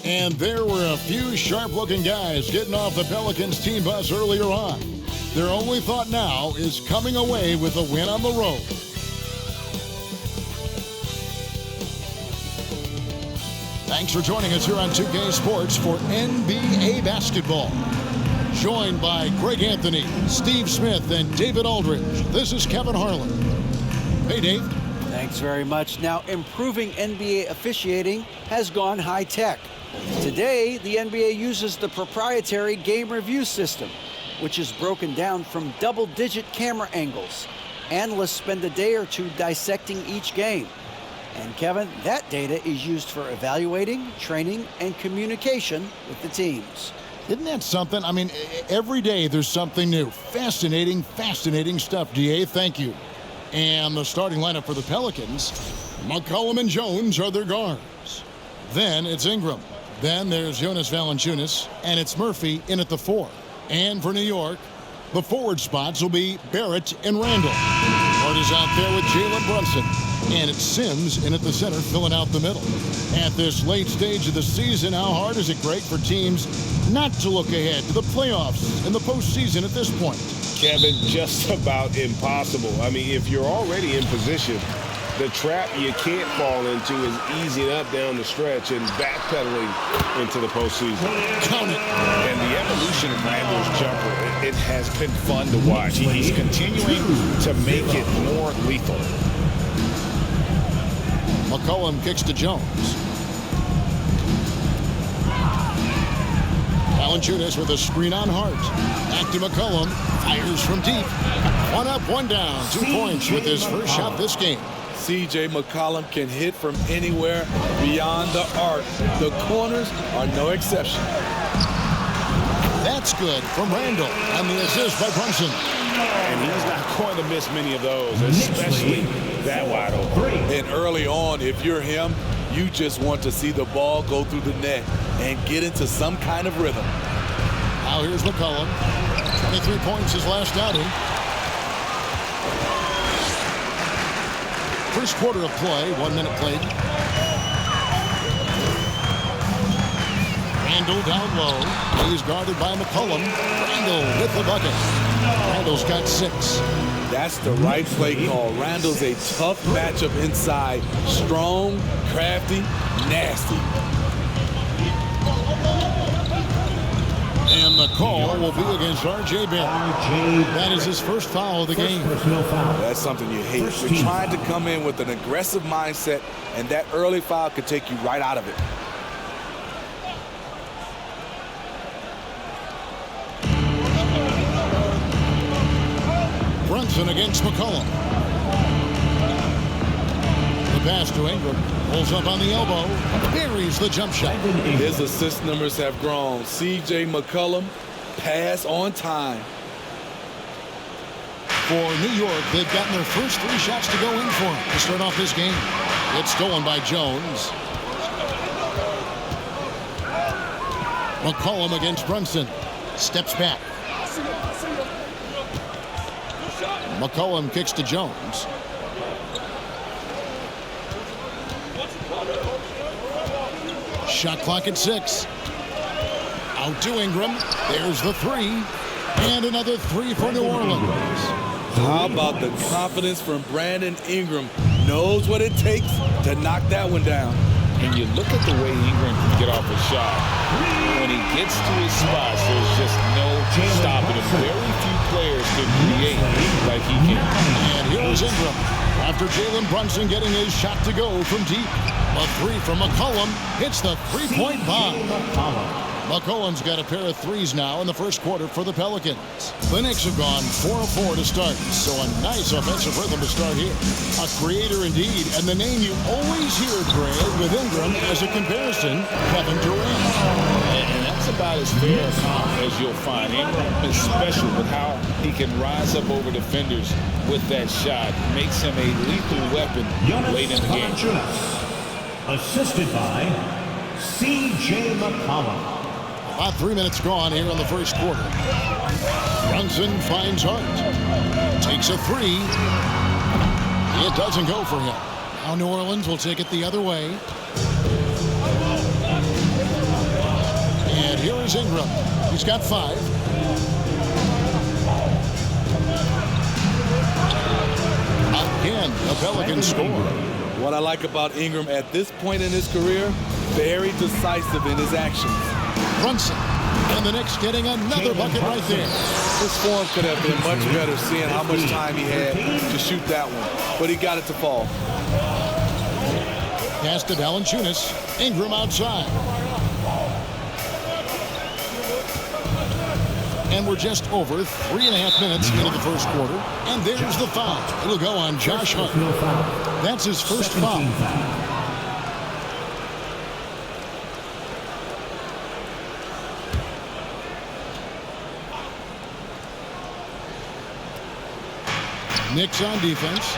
And there were a few sharp-looking guys getting off the Pelicans team bus earlier on. Their only thought now is coming away with a win on the road. Thanks for joining us here on 2K Sports for NBA basketball. Joined by Greg Anthony, Steve Smith, and David Aldridge. This is Kevin Harlan. Hey, Dave. Thanks very much. Now, improving NBA officiating has gone high-tech. Today, the NBA uses the proprietary game review system, which is broken down from double-digit camera angles. Analysts spend a day or two dissecting each game. And, Kevin, that data is used for evaluating, training, and communication with the teams. Isn't that something? I mean, every day there's something new. Fascinating, fascinating stuff, DA. Thank you. And the starting lineup for the Pelicans, McCollum and Jones are their guards. Then it's Ingram. Then there's Jonas Valanciunas, and it's Murphy in at the 4. And for New York, the forward spots will be Barrett and Randall. Hart is out there with Jalen Brunson. And it's Sims in at the center, filling out the middle. At this late stage of the season, how hard is it great for teams not to look ahead to the playoffs and the postseason at this point? Kevin, just about impossible. I mean, if you're already in position, the trap you can't fall into is easing up down the stretch and backpedaling into the postseason. Count it. And the evolution of Randall's jumper, it has been fun to watch. He's continuing to make it more lethal. McCollum kicks to Jones. Valanciunas with a screen on Hart. Back to McCollum. Fires from deep. One up, one down. 2 points with his first shot this game. C.J. McCollum can hit from anywhere beyond the arc. The corners are no exception. That's good from Randall. And the assist by Brunson. And he's not going to miss many of those, especially that wide open. And early on, if you're him, you just want to see the ball go through the net and get into some kind of rhythm. Now here's McCollum. 23 points his last outing. First quarter of play, 1 minute played. Randall down low. He's guarded by McCollum. Randall with the bucket. Randall's got 6. That's the right play call. Randall's a tough matchup inside. Strong, crafty, nasty. And the call will be against R.J. Barrett. That is his first foul of the game. That's something you hate. You're trying to come in with an aggressive mindset, and that early foul could take you right out of it. Brunson against McCollum. The pass to Ingram. Pulls up on the elbow. Buries the jump shot. His assist numbers have grown. C.J. McCollum, pass on time. For New York, they've gotten their first 3 shots to go in for him to start off this game. It's stolen by Jones. McCollum against Brunson. Steps back. McCollum kicks to Jones. Shot clock at 6. Out to Ingram. There's the 3. And another 3 for New Orleans. How about the confidence from Brandon Ingram? Knows what it takes to knock that one down. And you look at the way Ingram can get off a shot. When he gets to his spots, there's just no stopping him. Very few players can create like he can. And here's Ingram. After Jalen Brunson getting his shot to go from deep. A 3 from McCollum hits the 3-point bomb. McCollum's got a pair of 3s now in the first quarter for the Pelicans. The Knicks have gone 4 of 4 to start, so a nice offensive rhythm to start here. A creator indeed, and the name you always hear, Greg, with Ingram as a comparison, Kevin Durant. And that's about as fair a comp as you'll find. Ingram is special with how he can rise up over defenders with that shot. Makes him a lethal weapon late in the game. Assisted by C.J. McCollum. About 3 minutes gone here in the first quarter. Brunson finds Hart. Takes a 3. It doesn't go for him. Now New Orleans will take it the other way. Here's Ingram. He's got 5. Again, the Pelicans score. What I like about Ingram at this point in his career, very decisive in his actions. Brunson. And the Knicks getting another bucket right there. His form could have been much better seeing how much time he had to shoot that one, but he got it to fall. Pass to Valanciunas. Ingram outside. And we're just over 3.5 minutes into the first quarter. And there's the foul. It'll go on Josh Hart. That's his first foul. Knicks on defense,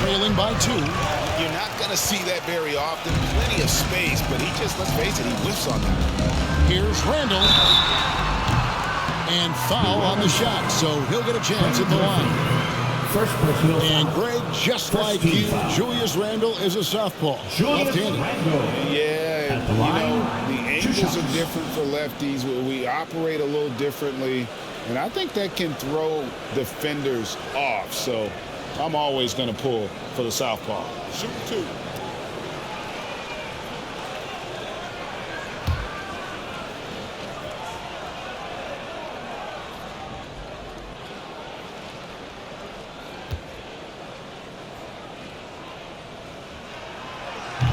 trailing by 2. You're not going to see that very often. Plenty of space, but he just, let's face it, he whiffs on them. Here's Randle. And foul on the shot, so he'll get a chance at the line. First personal And foul. Greg, just like you, Julius Randle is a southpaw. Left-handed. Yeah, At the you line, know, the 2 angles shots. are different for lefties. We operate a little differently, and I think that can throw defenders off. So I'm always going to pull for the southpaw. Shoot 2.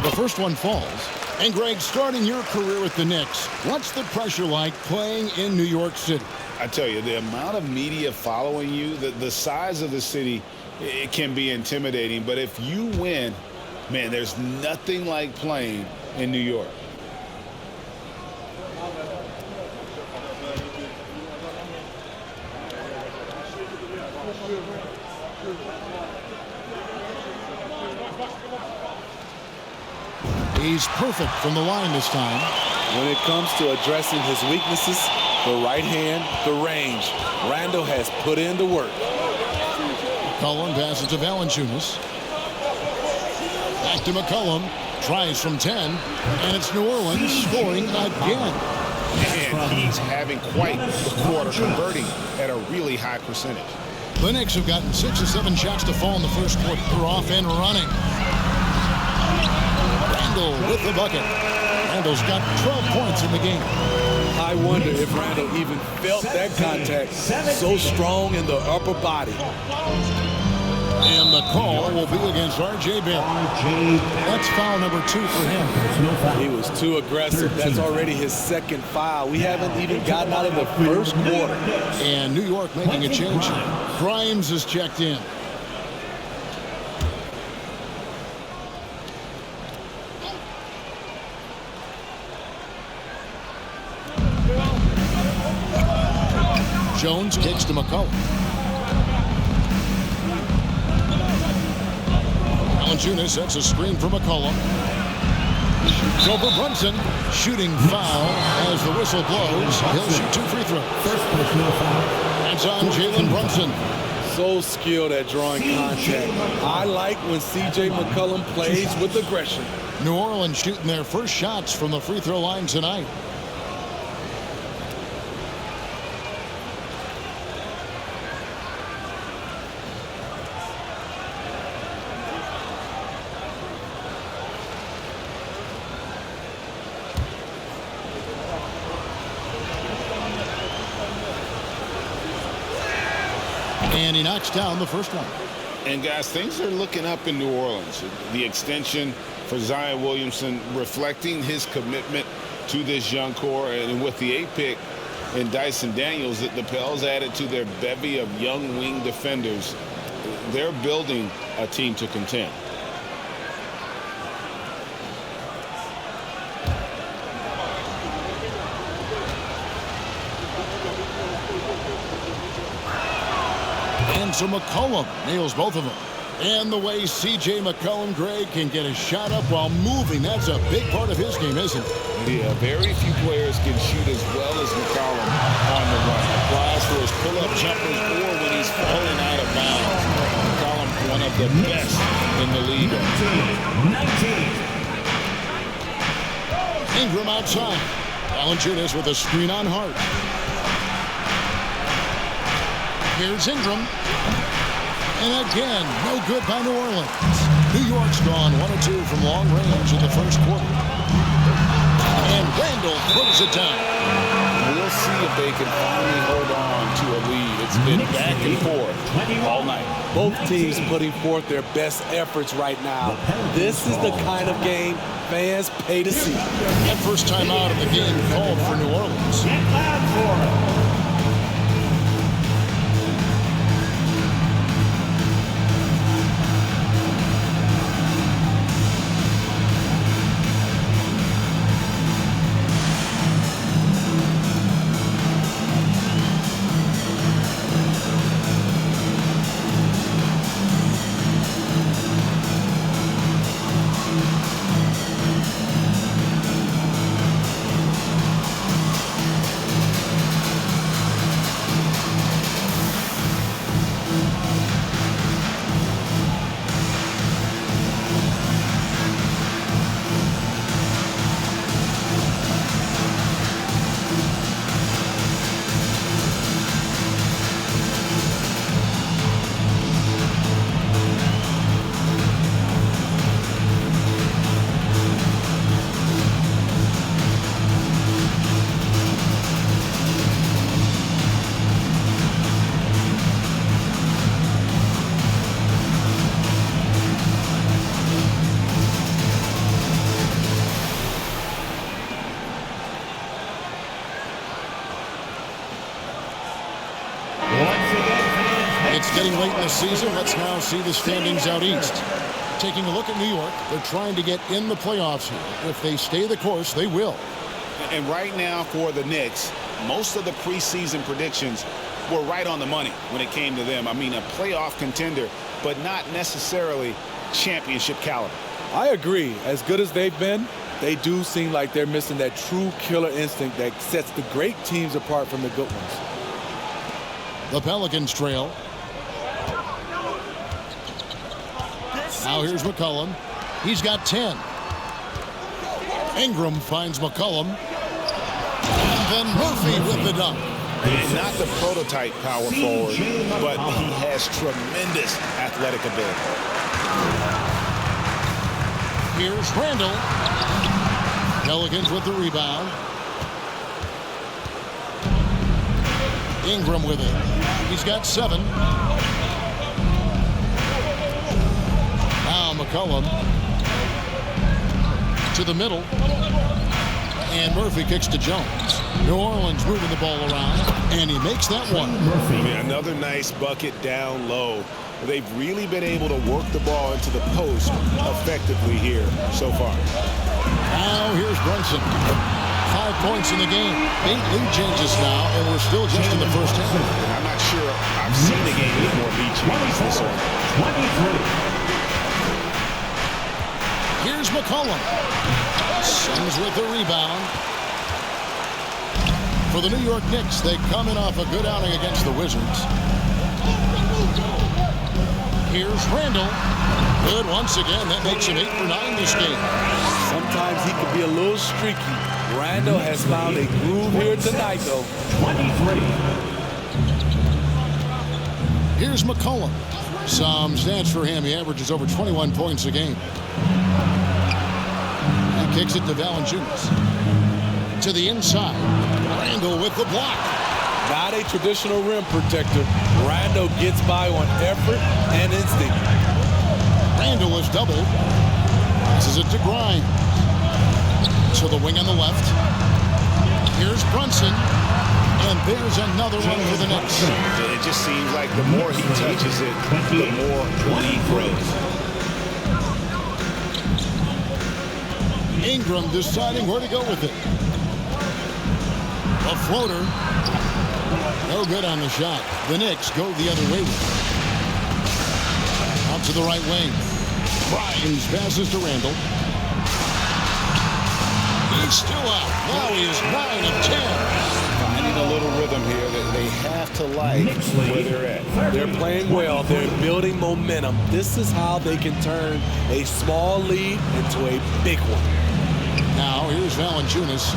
The first one falls. And Greg, starting your career with the Knicks, what's the pressure like playing in New York City? I tell you, the amount of media following you, the size of the city, it can be intimidating. But if you win, man, there's nothing like playing in New York. He's perfect from the line this time. When it comes to addressing his weaknesses, the right hand, the range, Randle has put in the work. McCollum passes to Valanciunas. Back to McCollum. Tries from 10. And it's New Orleans scoring again. And he's having quite the quarter, converting at a really high percentage. The Knicks have gotten 6 or 7 shots to fall in the first quarter. They're off and running. Randle with the bucket. Randle's got 12 points in the game. I wonder if Randle even felt that contact so strong in the upper body. And the call will be against R.J. Barrett. That's foul number 2 for him. Personal foul. He was too aggressive. That's already his second foul. We haven't even gotten out of the first quarter. And New York making a change. Grimes is checked in. Jones kicks to McCollum. Valanciunas sets a screen for McCollum. Shoots over Brunson. Shooting foul as the whistle blows. He'll shoot 2 free throws. First personal foul. That's on Jalen Brunson. So skilled at drawing contact. I like when C.J. McCollum plays with aggression. New Orleans shooting their first shots from the free throw line tonight. And he knocks down the first one. And guys, things are looking up in New Orleans. The extension for Zion Williamson reflecting his commitment to this young core. And with the 8th pick in Dyson Daniels, the Pels added to their bevy of young wing defenders. They're building a team to contend. And so McCollum nails both of them. And the way C.J. McCollum, Greg, can get a shot up while moving, that's a big part of his game, isn't it? Yeah, very few players can shoot as well as McCollum on the run. Applies for his pull-up jumpers or when he's falling out of bounds. McCollum, one of the best in the league. 19. Ingram outside. Valanciunas with a screen on Hart. Here's Ingram. And again, no good by New Orleans. New York's gone 1 of 2 from long range in the first quarter. And Randall throws it down. We'll see if they can finally hold on to a lead. It's been back and forth all night. Both teams putting forth their best efforts right now. This is the kind of game fans pay to see. That first time out of the game called for New Orleans. It's getting late in the season. Let's now see the standings out east. Taking a look at New York, they're trying to get in the playoffs here. If they stay the course, they will. And right now for the Knicks, most of the preseason predictions were right on the money when it came to them. I mean, a playoff contender, but not necessarily championship caliber. I agree. As good as they've been, they do seem like they're missing that true killer instinct that sets the great teams apart from the good ones. The Pelicans trail. Now here's McCollum. He's got 10. Ingram finds McCollum. And then Murphy with the dunk. And not the prototype power forward, but he has tremendous athletic ability. Here's Randall. Pelicans with the rebound. Ingram with it. He's got 7. Now McCollum to the middle. And Murphy kicks to Jones. New Orleans moving the ball around. And he makes that one. Another nice bucket down low. They've really been able to work the ball into the post effectively here so far. Now here's Brunson. 5 points in the game. 8 lead changes now, and we're still just in the first half. I'm not sure I've seen the game with more lead changes this early. Here's McCollum. Suns with the rebound. For the New York Knicks, they come in off a good outing against the Wizards. Here's Randall. Good once again. That makes him 8 for 9 this game. Sometimes he can be a little streaky. Randall has found a groove here tonight, though. 23. Here's McCollum. Some stats for him. He averages over 21 points a game. He kicks it to Valanciunas. To the inside. Randall with the block. Not a traditional rim protector. Randall gets by on effort and instinct. Randall is doubled. Passes it to Grimes. To the wing on the left. Here's Brunson. And there's another one for the Knicks. It just seems like the more he touches it, the more he grows. Ingram deciding where to go with it. A floater. No good on the shot. The Knicks go the other way with it. Out to the right wing. Grimes passes to Randall. He's still out. Now he is 9 of 10. Finding a little rhythm here that they have to like where they're at. They're playing well. They're building momentum. This is how they can turn a small lead into a big one. Now here's Valanciunas.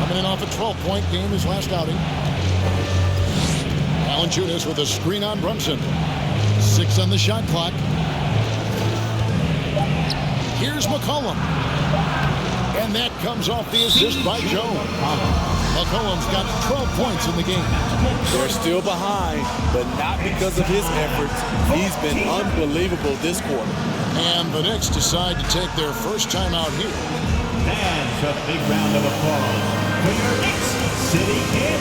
Coming in off a 12-point game his last outing. Valanciunas with a screen on Brunson. 6 on the shot clock. Here's McCollum. And that comes off the assist by Jones. McCollum's got 12 points in the game. They're still behind, but not because of his efforts. He's been unbelievable this quarter. And the Knicks decide to take their first time out here. Fans, a big round of applause for your Knicks City Kid.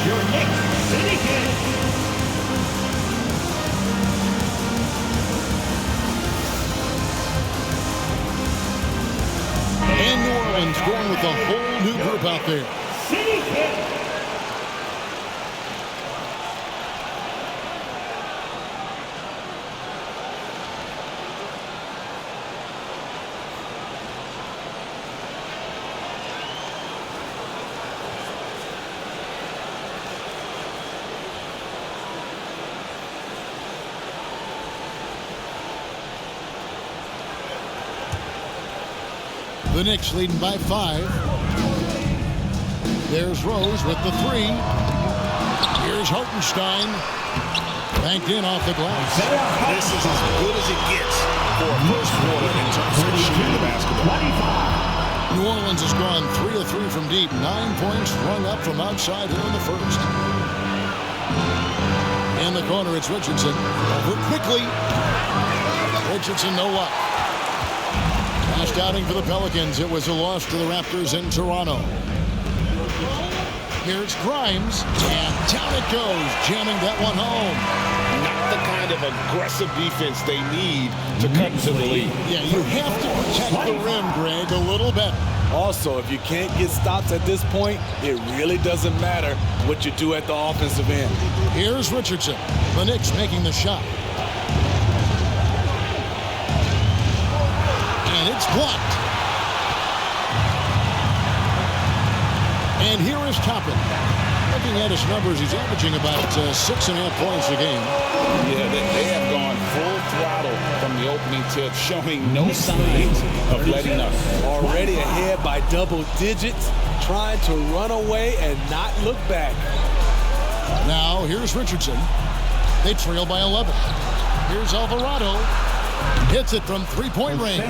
Your Knicks City Kid. And New Orleans going with a whole new group out there. City Kid. The Knicks leading by 5. There's Rose with the 3. Here's Hartenstein. Banked in off the glass. This is as good as it gets for a first quarter in terms of shooting the basketball. New Orleans has gone 3 of 3 from deep. 9 points rung up from outside here in the first. In the corner, it's Richardson. Over quickly. Richardson, no luck. Last outing for the Pelicans, it was a loss to the Raptors in Toronto. Here's Grimes, and down it goes, jamming that one home. Not the kind of aggressive defense they need to cut into the lead. Yeah, you have to protect the rim, Greg, a little better. Also, if you can't get stops at this point, it really doesn't matter what you do at the offensive end. Here's Richardson. The Knicks making the shot. And it's blocked. And here is Toppin. Looking at his numbers, he's averaging about 6.5 points a game. Yeah, they have gone full throttle from the opening tip, showing no signs of letting up. Already ahead by double digits, trying to run away and not look back. Now, here's Richardson. They trail by 11. Here's Alvarado. Hits it from three-point range.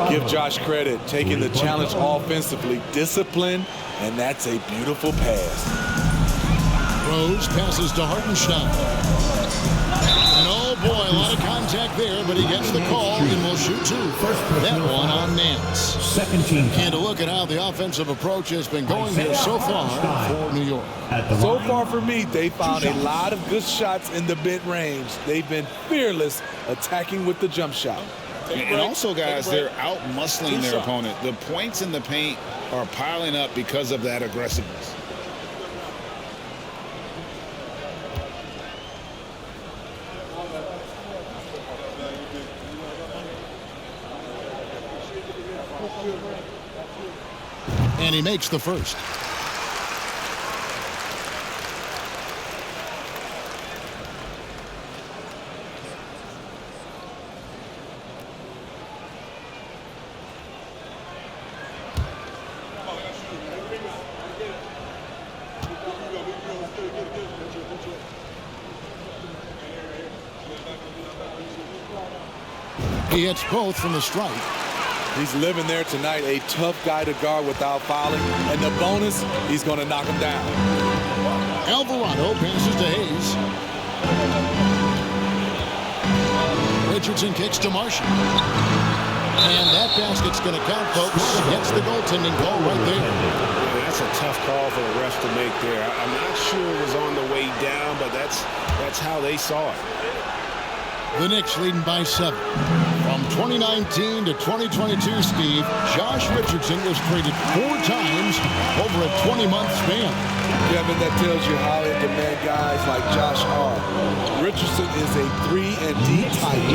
Give Josh credit, taking the challenge offensively, discipline, and that's a beautiful pass. Rose passes to Hartenstein. And oh boy, a lot of contact there, but he gets the call and will shoot 2. That one on Nance. Second team. And to look at how the offensive approach has been going here so far for New York. So far for me, they found a lot of good shots in the mid-range. They've been fearless attacking with the jump shot. And also, guys, they're out-muscling their opponent. The points in the paint are piling up because of that aggressiveness. And he makes the first. He hits both from the stripe. He's living there tonight, a tough guy to guard without fouling. And the bonus, he's going to knock him down. Alvarado passes to Hayes. Richardson kicks to Marshall. And that basket's going to count, folks. Gets the goaltending call right there. Yeah, that's a tough call for the refs to make there. I'm not sure it was on the way down, but that's how they saw it. The Knicks leading by 7. From 2019 to 2022, Steve, Josh Richardson was traded 4 times over a 20-month span. Kevin, that tells you how in demand guys like Josh are. Richardson is a 3-and-D type,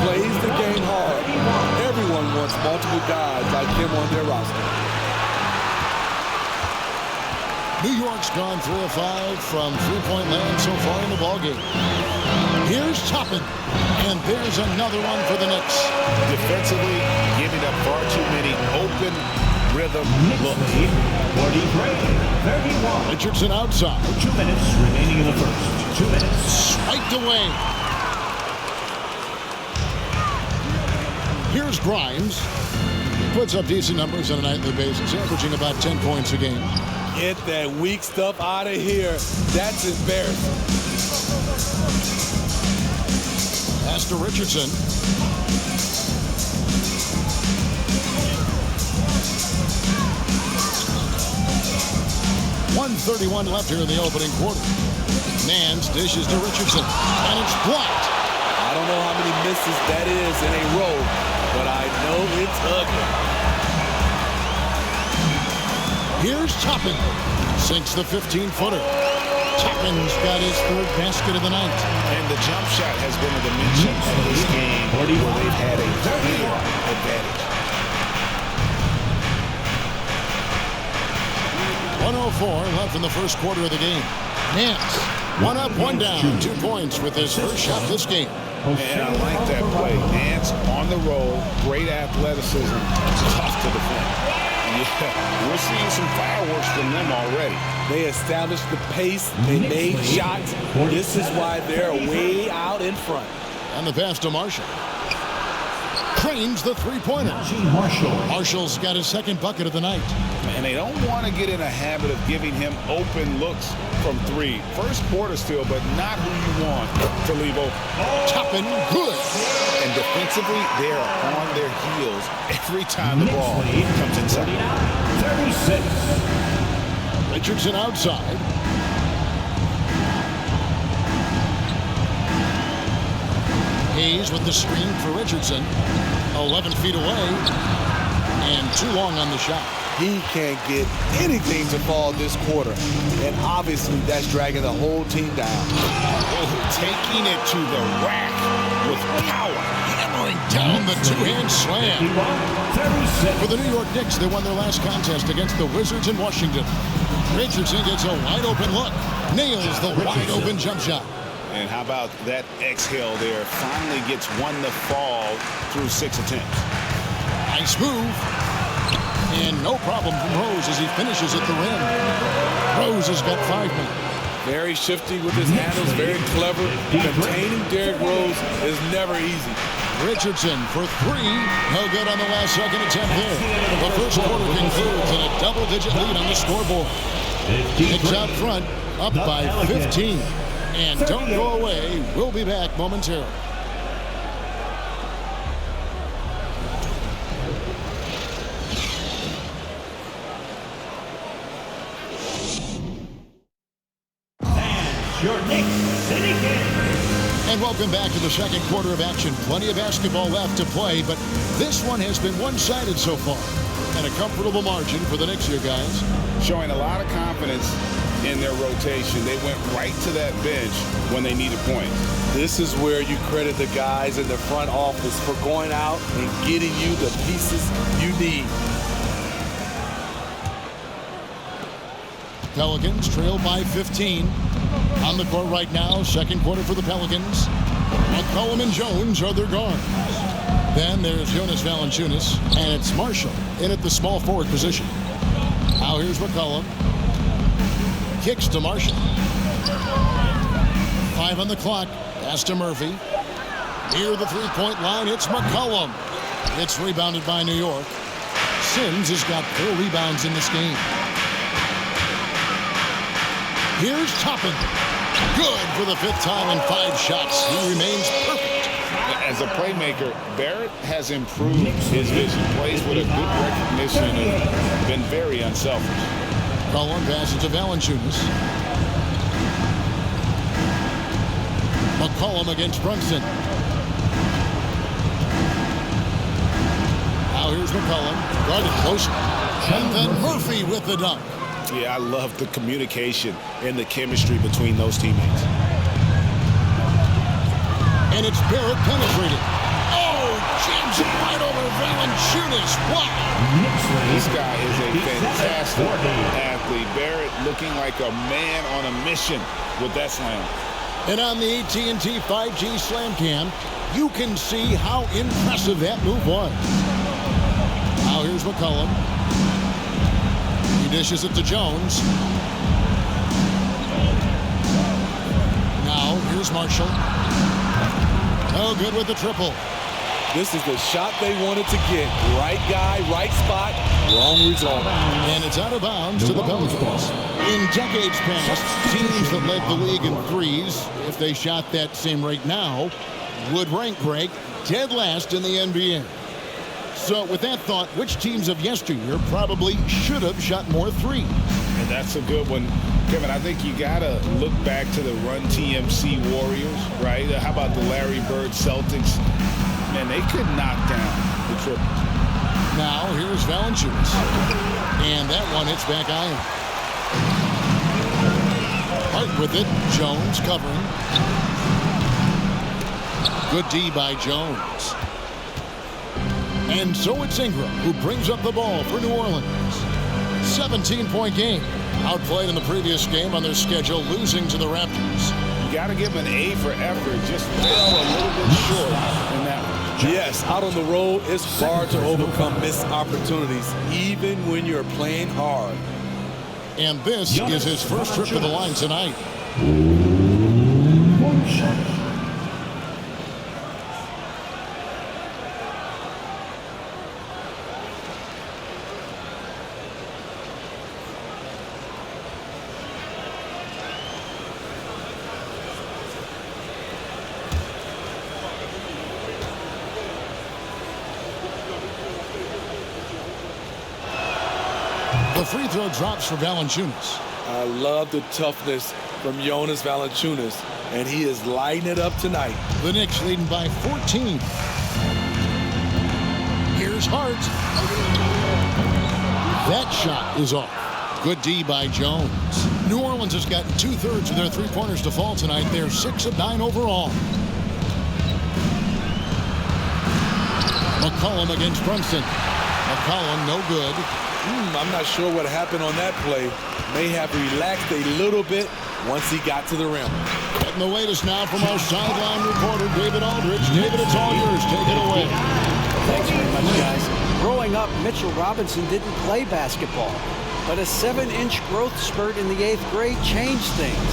plays the game hard. Everyone wants multiple guys like him on their roster. New York's gone 3 of 5 from three-point land so far in the ballgame. Here's Toppin, and there's another one for the Knicks. Defensively, giving up far too many open rhythm looks. 43-31. Richardson outside. 2 minutes remaining in the first. 2 minutes. Swiped away. Here's Grimes. Puts up decent numbers on a nightly basis, averaging about 10 points a game. Get that weak stuff out of here. That's embarrassing. Pass to Richardson. .131 left here in the opening quarter. Nance dishes to Richardson, and it's blocked. I don't know how many misses that is in a row, but I know it's ugly. Here's Toppin. Sinks the 15-footer. Toppin's got his 3rd basket of the night. And the jump shot has been a dimension of this game where they've had a clear advantage. 1:04 left in the first quarter of the game. Nance, 1 up, 1 down. 2 points with his first shot this game. And I like that play. Nance on the roll, great athleticism, tough to defend. Yeah, we're seeing some fireworks from them already. They established the pace. They made shots. This is why they're way out in front. And the pass to Marshall. Cranes the three-pointer. Marshall's got his 2nd bucket of the night. And they don't want to get in a habit of giving him open looks from 3. First quarter still, but not who you want to leave open. Toppin, good. And defensively, they are on their heels every time the ball comes inside. 36. Richardson outside. Hayes with the screen for Richardson. 11 feet away. And too long on the shot. He can't get anything to fall this quarter. And obviously, that's dragging the whole team down. Taking it to the rack with power. Hammering down the 2-hand slam. For the New York Knicks, they won their last contest against the Wizards in Washington. Richardson gets a wide-open look. Nails the wide-open jump shot. And how about that exhale there? Finally gets one to fall through 6 attempts. Nice move. And no problem from Rose as he finishes at the rim. Rose has got 5 men. Very shifty with his handles, very clever. Containing Derrick Rose is never easy. Richardson for 3. No good on the last second attempt there. The first quarter concludes in a double-digit lead on the scoreboard. Knicks out front, up by 15. And don't go away. We'll be back momentarily. Your Knicks City Kings. And welcome back to the second quarter of action. Plenty of basketball left to play, but this one has been one-sided so far. And a comfortable margin for the Knicks here, guys. Showing a lot of confidence in their rotation. They went right to that bench when they needed points. This is where you credit the guys in the front office for going out and getting you the pieces you need. Pelicans trail by 15. On the court right now, second quarter for the Pelicans. McCollum and Jones are their guards. Then there's Jonas Valanciunas, and it's Marshall in at the small forward position. Now here's McCollum. Kicks to Marshall. 5 on the clock. Pass to Murphy. Near the three-point line, it's McCollum. It's rebounded by New York. Sims has got 4 rebounds in this game. Here's Toppin. Good for the 5th time in 5 shots. He remains perfect. As a playmaker, Barrett has improved his vision. Plays with a good recognition and been very unselfish. McCollum passes to Valanciunas. McCollum against Brunson. Now here's McCollum. Guarded close. And then Murphy with the dunk. Yeah, I love the communication and the chemistry between those teammates. And it's Barrett penetrating. Oh, jams it right over Valanciunas. Wow. This guy is a fantastic athlete. Barrett looking like a man on a mission with that slam. And on the AT&T 5G Slam Cam, you can see how impressive that move was. Now here's McCollum. He dishes it to Jones. Now here's Marshall. Oh, good with the triple. This is the shot they wanted to get. Right guy, right spot, wrong result. And it's out of bounds to the Pelicans. In decades past, teams that led the league in threes, if they shot that same rate now, would rank break dead last in the NBA. So with that thought, which teams of yesteryear probably should have shot more threes? And that's a good one. Kevin, I think you got to look back to the Run TMC Warriors, right? How about the Larry Bird Celtics? Man, they could knock down the triple. Now, here's Valanciunas. And that one hits back iron. Hart with it. Jones covering. Good D by Jones. And so it's Ingram who brings up the ball for New Orleans. 17-point game. Outplayed in the previous game on their schedule, losing to the Raptors. You got to give an A for effort. Just fell a little bit short in that one. Yes, out on the road, it's hard to overcome missed opportunities, even when you're playing hard. And this is his first trip to the line tonight. The free throw drops for Valanciunas. I love the toughness from Jonas Valanciunas, and he is lighting it up tonight. The Knicks leading by 14. Here's Hart. That shot is off. Good D by Jones. New Orleans has gotten 2/3 of their three-pointers to fall tonight. They're 6 of 9 overall. McCollum against Brunson. McCollum no good. I'm not sure what happened on that play. May have relaxed a little bit once he got to the rim. Getting the latest now from our sideline reporter, David Aldridge. David, it's all yours. Take it away. Thanks very much, guys. Growing up, Mitchell Robinson didn't play basketball, but a 7-inch growth spurt in the 8th grade changed things.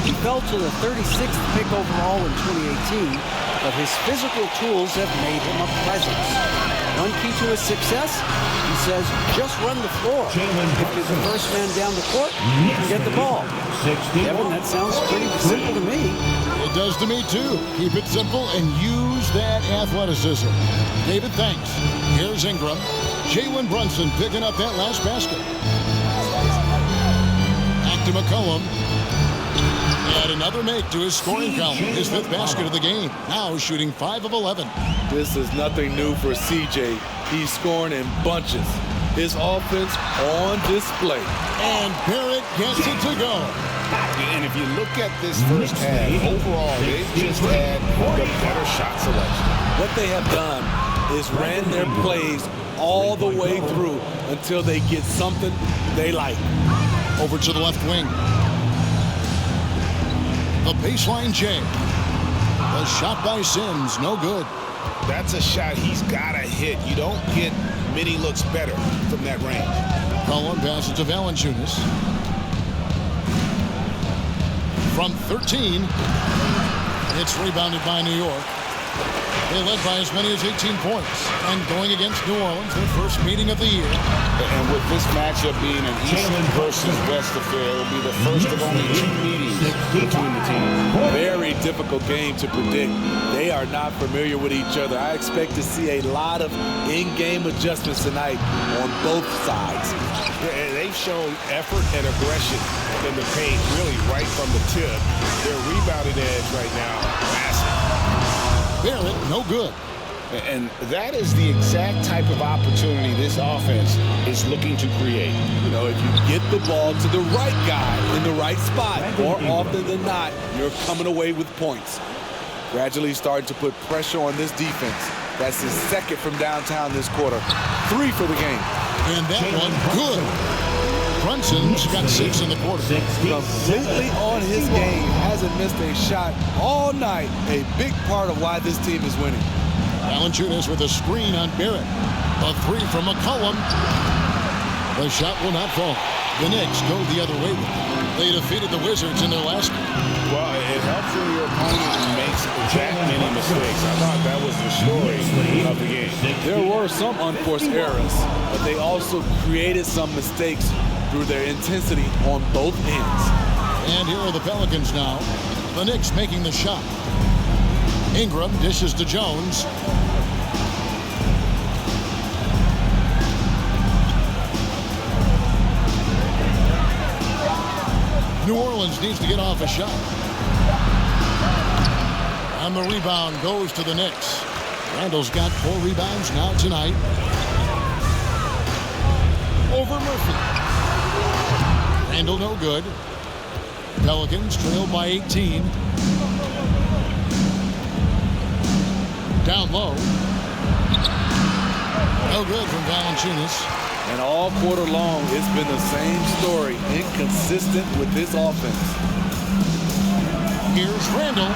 He fell to the 36th pick overall in 2018, but his physical tools have made him a presence. One key to his success, he says, just run the floor. If you're the first man down the court, you can get the ball. Kevin, that sounds pretty simple to me. It does to me, too. Keep it simple and use that athleticism. David, thanks. Here's Ingram. Jalen Brunson picking up that last basket. Back to McCollum. Add another make to his scoring column. His 5th basket of the game. Now shooting 5 of 11. This is nothing new for CJ. He's scoring in bunches. His offense on display. And Barrett gets it to go. And if you look at this first half, overall, they've just had the better shot selection. What they have done is ran their plays all the way through until they get something they like. Over to the left wing. The baseline J. A shot by Sims, no good. That's a shot he's got to hit. You don't get many looks better from that range. Cullen passes to Valanciunas. From 13, it's rebounded by New York. They led by as many as 18 points. And going against New Orleans, their first meeting of the year. And with this matchup being an East versus West affair, it'll be the first of only 2 meetings between the teams. Very difficult game to predict. They are not familiar with each other. I expect to see a lot of in-game adjustments tonight on both sides. Yeah, they've shown effort and aggression in the paint, really right from the tip. Their rebounding edge right now, massive. Barrett, no good. And that is the exact type of opportunity this offense is looking to create. You know, if you get the ball to the right guy in the right spot, more often than not, you're coming away with points. Gradually starting to put pressure on this defense. That's his second from downtown this quarter. 3 for the game. And that one, good. Brunson's got 6 in the quarter. Completely on his game. Hasn't missed a shot all night. A big part of why this team is winning. Valanciunas with a screen on Barrett. A 3 from McCollum. The shot will not fall. The Knicks go the other way with it. They defeated the Wizards in their last game. Well, it helps when your opponent makes that many mistakes. I thought that was the story of the game. There were some unforced errors, but they also created some mistakes through their intensity on both ends. And here are the Pelicans now. The Knicks making the shot. Ingram dishes to Jones. New Orleans needs to get off a shot. And the rebound goes to the Knicks. Randall's got 4 rebounds now tonight. Over Murphy. Randall no good. Pelicans trail by 18. Down low. No good from Valanciunas. And all quarter long, it's been the same story. Inconsistent with this offense. Here's Randall.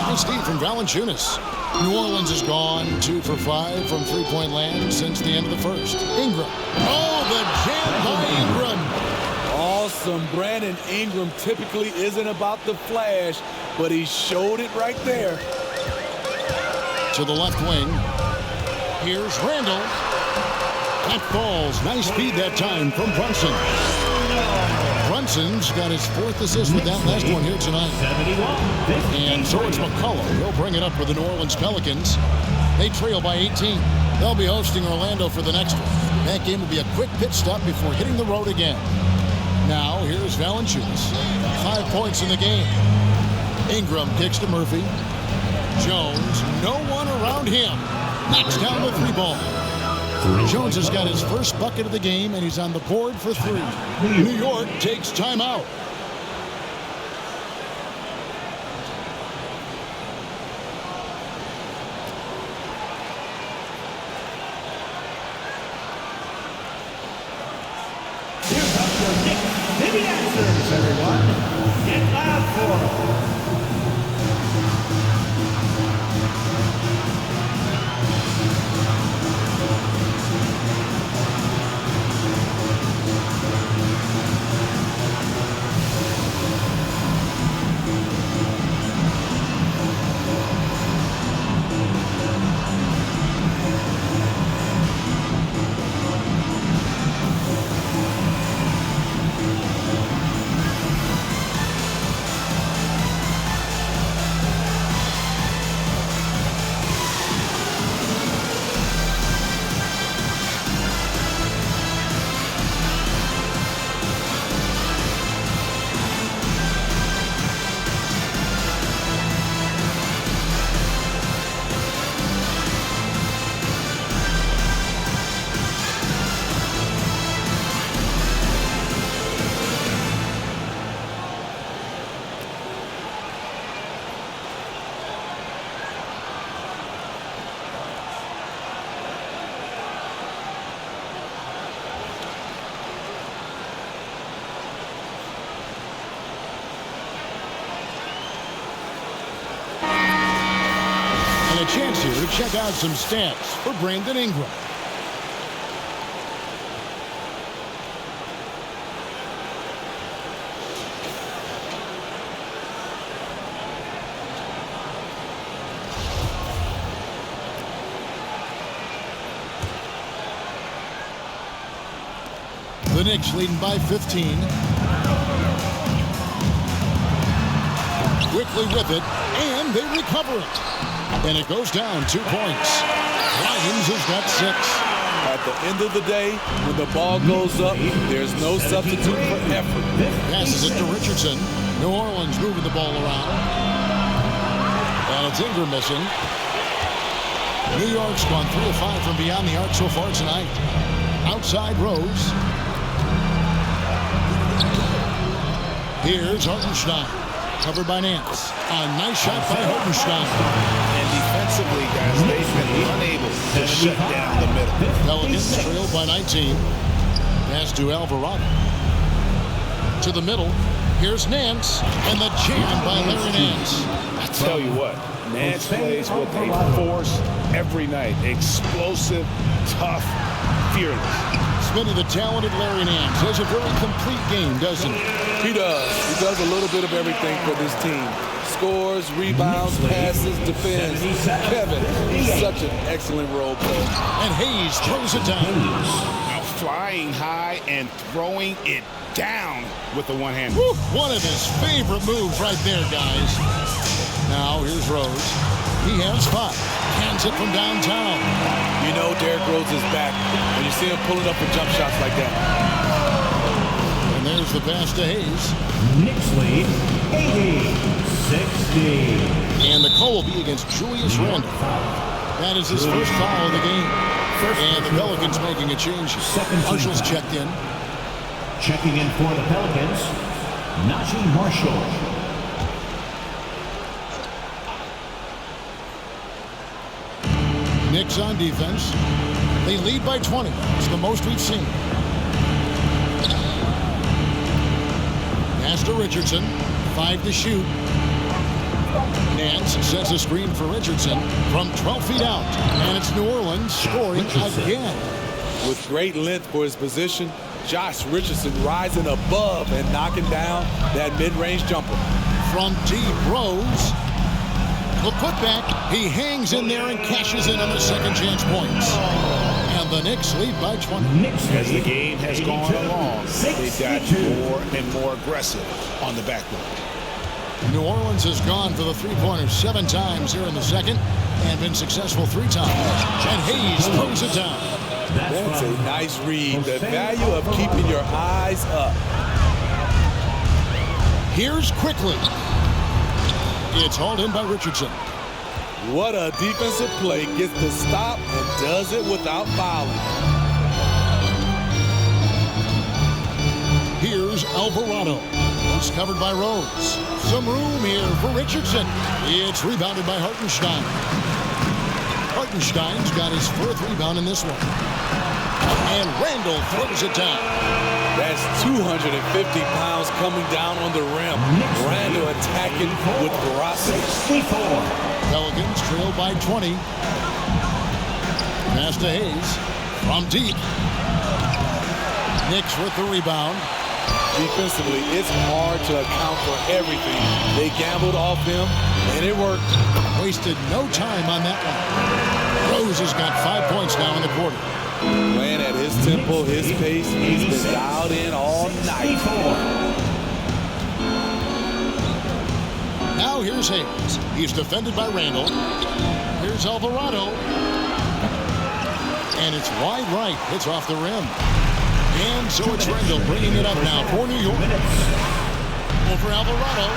Nice D from Valanciunas. New Orleans has gone 2 for 5 from three-point land since the end of the first. Ingram. Oh, the jam by Ingram. Awesome. Brandon Ingram typically isn't about the flash, but he showed it right there. To the left wing. Here's Randall. That falls. Nice speed that time from Brunson. Brunson's got his 4th assist with that last one here tonight. And so it's McCollum. He'll bring it up for the New Orleans Pelicans. They trail by 18. They'll be hosting Orlando for the next one. That game will be a quick pit stop before hitting the road again. Now, here's Valanciunas. 5 points in the game. Ingram kicks to Murphy. Jones, no one around him. Knocks down the 3-ball. Jones has got his first bucket of the game, and he's on the board for 3. New York takes timeout. Here comes your Knicks City Answers, everyone. Get loud for them. A chance here to check out some stats for Brandon Ingram. The Knicks leading by 15. Quickly with it, and they recover it. And it goes down 2 points. Lyons has got 6. At the end of the day, when the ball goes up, there's no substitute for effort. Passes it to Richardson. New Orleans moving the ball around. And it's Ingram missing. New York's gone 3 of 5 from beyond the arc so far tonight. Outside Rose. Here's Hartenstein. Covered by Nance. A nice shot by Hartenstein. And defensively, guys, they've been unable to shut down the middle. Pelicans trailed by 19. Pass to Alvarado. To the middle. Here's Nance. And the jam by Larry Nance. I tell you what, Nance plays with a force every night. Explosive, tough, fearless. Smitty, the talented Larry Nance, has a very complete game, doesn't he? He does. He does a little bit of everything for this team. Scores, rebounds, passes, defends. Kevin, he's such an excellent role player. And Hayes throws it down. Now flying high and throwing it down with the one hand. Woo, one of his favorite moves right there, guys. Now here's Rose. He has 5. Hands it from downtown. You know Derrick Rose is back when you see him pulling up for jump shots like that. And there's the pass to Hayes. Knicks lead 80-60. And the call will be against Julius Randle. That is his first foul of the game. And the Pelicans making a change. Marshall's checked in. Checking in for the Pelicans, Najee Marshall. Knicks on defense. They lead by 20. It's the most we've seen. Pass to Richardson. 5 to shoot. Nance sets a screen for Richardson from 12 feet out. And it's New Orleans scoring again. With great length for his position, Josh Richardson rising above and knocking down that mid-range jumper. From deep, Rose. The putback, he hangs in there and cashes in on the second chance points. And the Knicks lead by 20. As the game has gone along, they've got more and more aggressive on the backboard. New Orleans has gone for the three-pointers 7 times here in the second and been successful 3 times. And Hayes throws it down. That's a nice read. The value of keeping your eyes up. Here's Quickly. It's hauled in by Richardson. What a defensive play. Gets the stop and does it without fouling. Here's Alvarado. He's covered by Rose. Some room here for Richardson. It's rebounded by Hartenstein. Hartenstein's got his 4th rebound in this one. And Randle throws it down. That's 250 pounds coming down on the rim. Randle attacking with ferocity. Pelicans trail by 20. Pass to Hayes. From deep. Knicks with the rebound. Defensively, it's hard to account for everything. They gambled off him, and it worked. Wasted no time on that one. Rose has got 5 points now in the quarter. Playing at his tempo, his pace, he's been dialed in all night. Now here's Hayes. He's defended by Randle. Here's Alvarado. And it's wide right. It's off the rim. And so it's Randle bringing it up now for New York. Over Alvarado.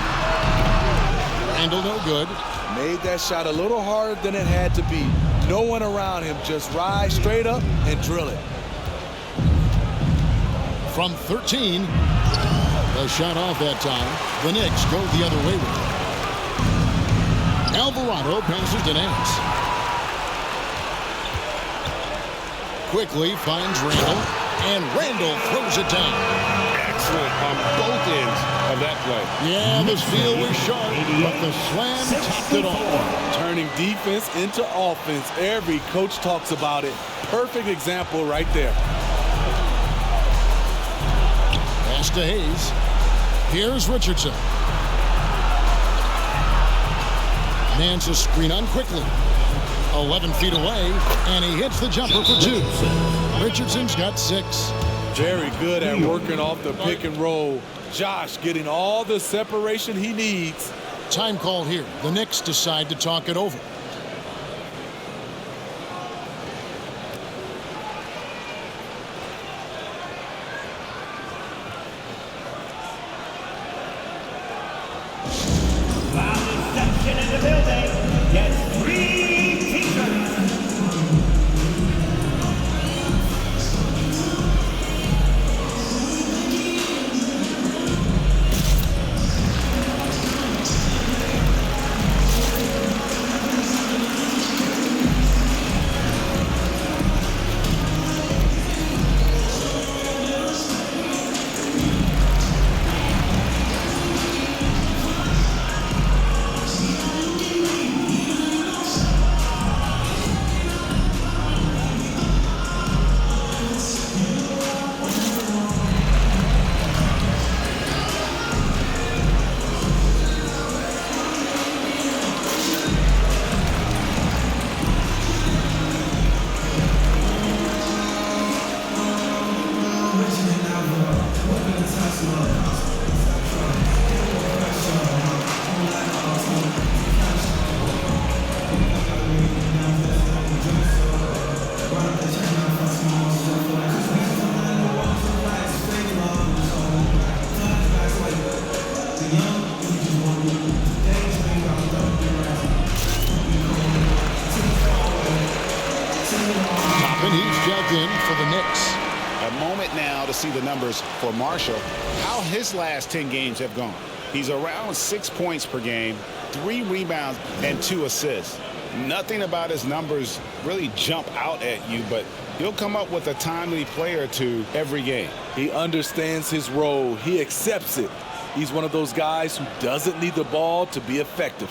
Randle no good. Made that shot a little harder than it had to be. No one around him. Just rise straight up and drill it. From 13. A shot off that time. The Knicks go the other way with it. Alvarado passes to Nance. Quickly finds Randle. And Randle throws it down. Excellent on both ends of that play. Yeah, the steal was sharp, but the slam topped it off. Turning defense into offense. Every coach talks about it. Perfect example right there. Pass to Hayes. Here's Richardson. Nance a screen on Quickly. 11 feet away, and he hits the jumper for 2. Richardson's got 6. Very good at working off the pick and roll. Josh getting all the separation he needs. Time called here. The Knicks decide to talk it over. Reception in the building. Get 3 t-shirts. He's jumped in for the Knicks. A moment now to see the numbers for Marshall, how his last 10 games have gone. He's around 6 points per game, 3 rebounds, and 2 assists. Nothing about his numbers really jump out at you, but he'll come up with a timely play or two every game. He understands his role. He accepts it. He's one of those guys who doesn't need the ball to be effective.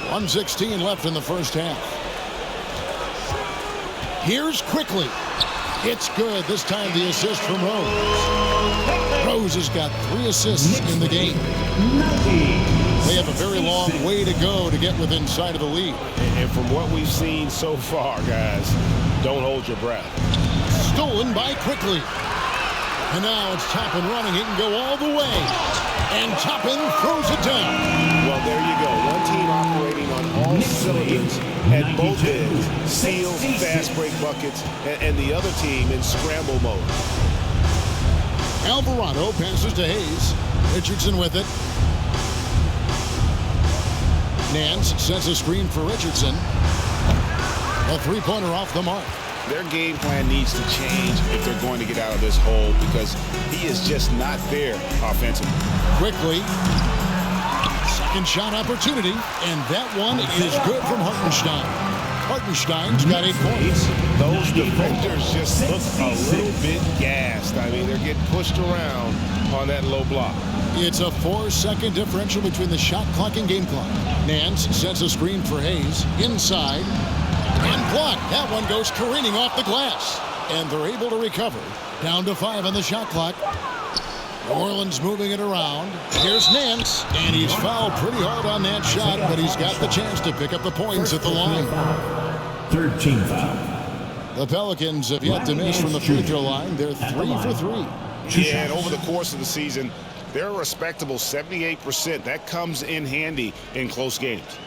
.116 left in the first half. Here's quickly. It's good. This time the assist from Rose. Rose has got 3 assists in the game. They have a very long way to go to get within sight of the lead. And from what we've seen so far, guys, don't hold your breath. Stolen by Quickly. And now it's Toppin running. He can go all the way. And Toppin throws it down. Well, there you go. One team operating on all cylinders at both ends. Steals, fast break buckets, and the other team in scramble mode. Alvarado passes to Hayes. Richardson with it. Nance sends a screen for Richardson. A 3-pointer off the mark. Their game plan needs to change if they're going to get out of this hole because he is just not there offensively. Quickly. Second shot opportunity, and that one is good from Hartenstein. Hartenstein's got 8 points. Those defenders just look a little bit gassed. I mean, they're getting pushed around on that low block. It's a 4-second differential between the shot clock and game clock. Nance sets a screen for Hayes. Inside. And blocked. That one goes careening off the glass. And they're able to recover. Down to 5 on the shot clock. New Orleans moving it around. Here's Nance. And he's fouled pretty hard on that shot, but he's got the chance to pick up the points at the line. 13 foul. The Pelicans have yet to miss from the free throw line. They're 3 for 3. Yeah, and over the course of the season, they're a respectable 78%. That comes in handy in close games.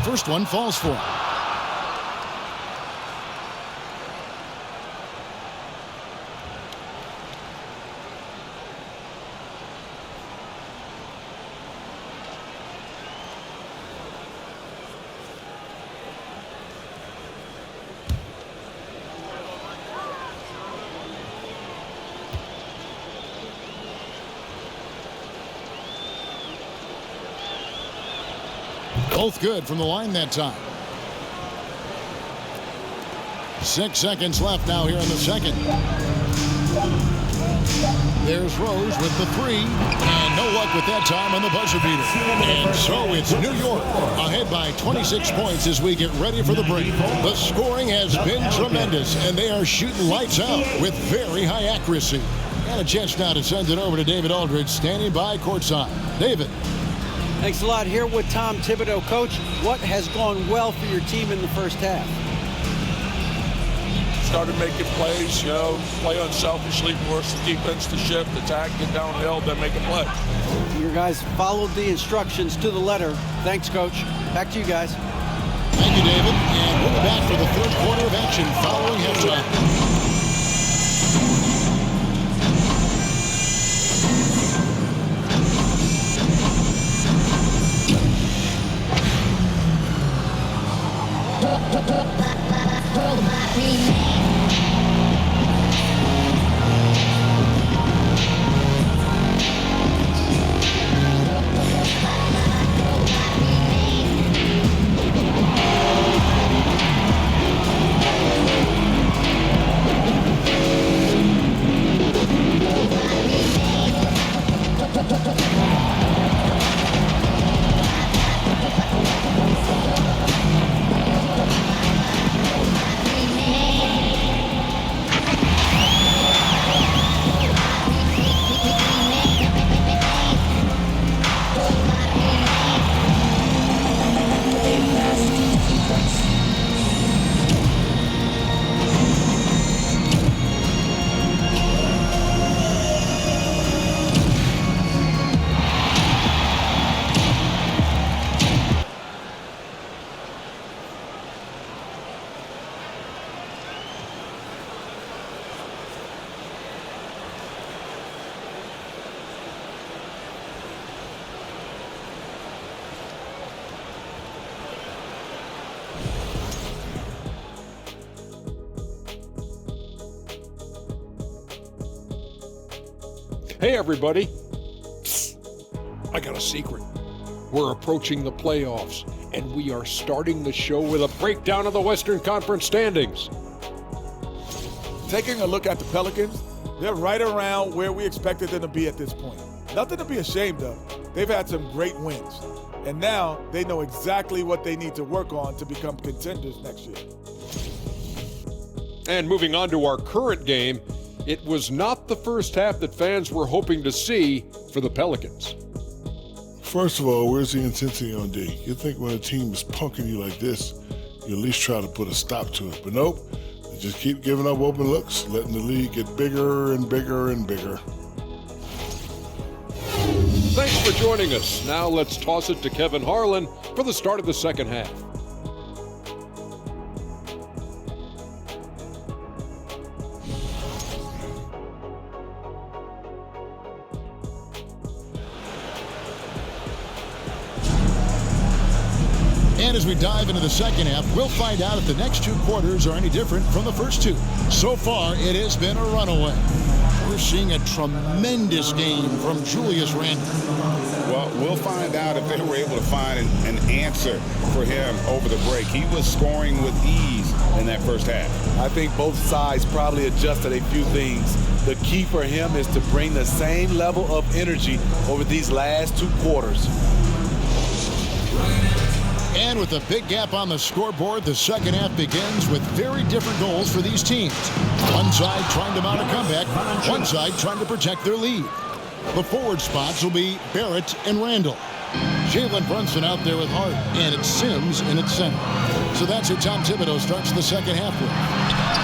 First one falls for him. Both good from the line that time. 6 seconds left now here in the second. There's Rose with the three, and no luck with that time on the buzzer beater. And so it's New York ahead by 26 points as we get ready for the break. The scoring has been tremendous, and they are shooting lights out with very high accuracy. And a chance now to send it over to David Aldridge, standing by courtside. David. Thanks a lot. Here with Tom Thibodeau. Coach, what has gone well for your team in the first half? Started making plays, play unselfishly, force the defense to shift, attack, get downhill, then make a play. Your guys followed the instructions to the letter. Thanks, Coach. Back to you guys. Thank you, David. And we're back for the third quarter of action following halftime. Hey everybody, psst, I got a secret. We're approaching the playoffs, and we are starting the show with a breakdown of the Western Conference standings. Taking a look at the Pelicans, they're right around where we expected them to be at this point. Nothing to be ashamed of. They've had some great wins, and now they know exactly what they need to work on to become contenders next year. And moving on to our current game, it was not the first half that fans were hoping to see for the Pelicans. First of all, where's the intensity on D? You'd think when a team is punking you like this, you at least try to put a stop to it. But nope, they just keep giving up open looks, letting the lead get bigger and bigger and bigger. Thanks for joining us. Now let's toss it to Kevin Harlan for the start of the second half. And as we dive into the second half, we'll find out if the next two quarters are any different from the first two. So far, it has been a runaway. We're seeing a tremendous game from Julius Randle. Well, we'll find out if they were able to find an answer for him over the break. He was scoring with ease in that first half. I think both sides probably adjusted a few things. The key for him is to bring the same level of energy over these last two quarters. And with a big gap on the scoreboard, the second half begins with very different goals for these teams. One side trying to mount a comeback, one side trying to protect their lead. The forward spots will be Barrett and Randle. Jalen Brunson out there with Hart, and it's Sims in its center. So that's who Tom Thibodeau starts the second half with.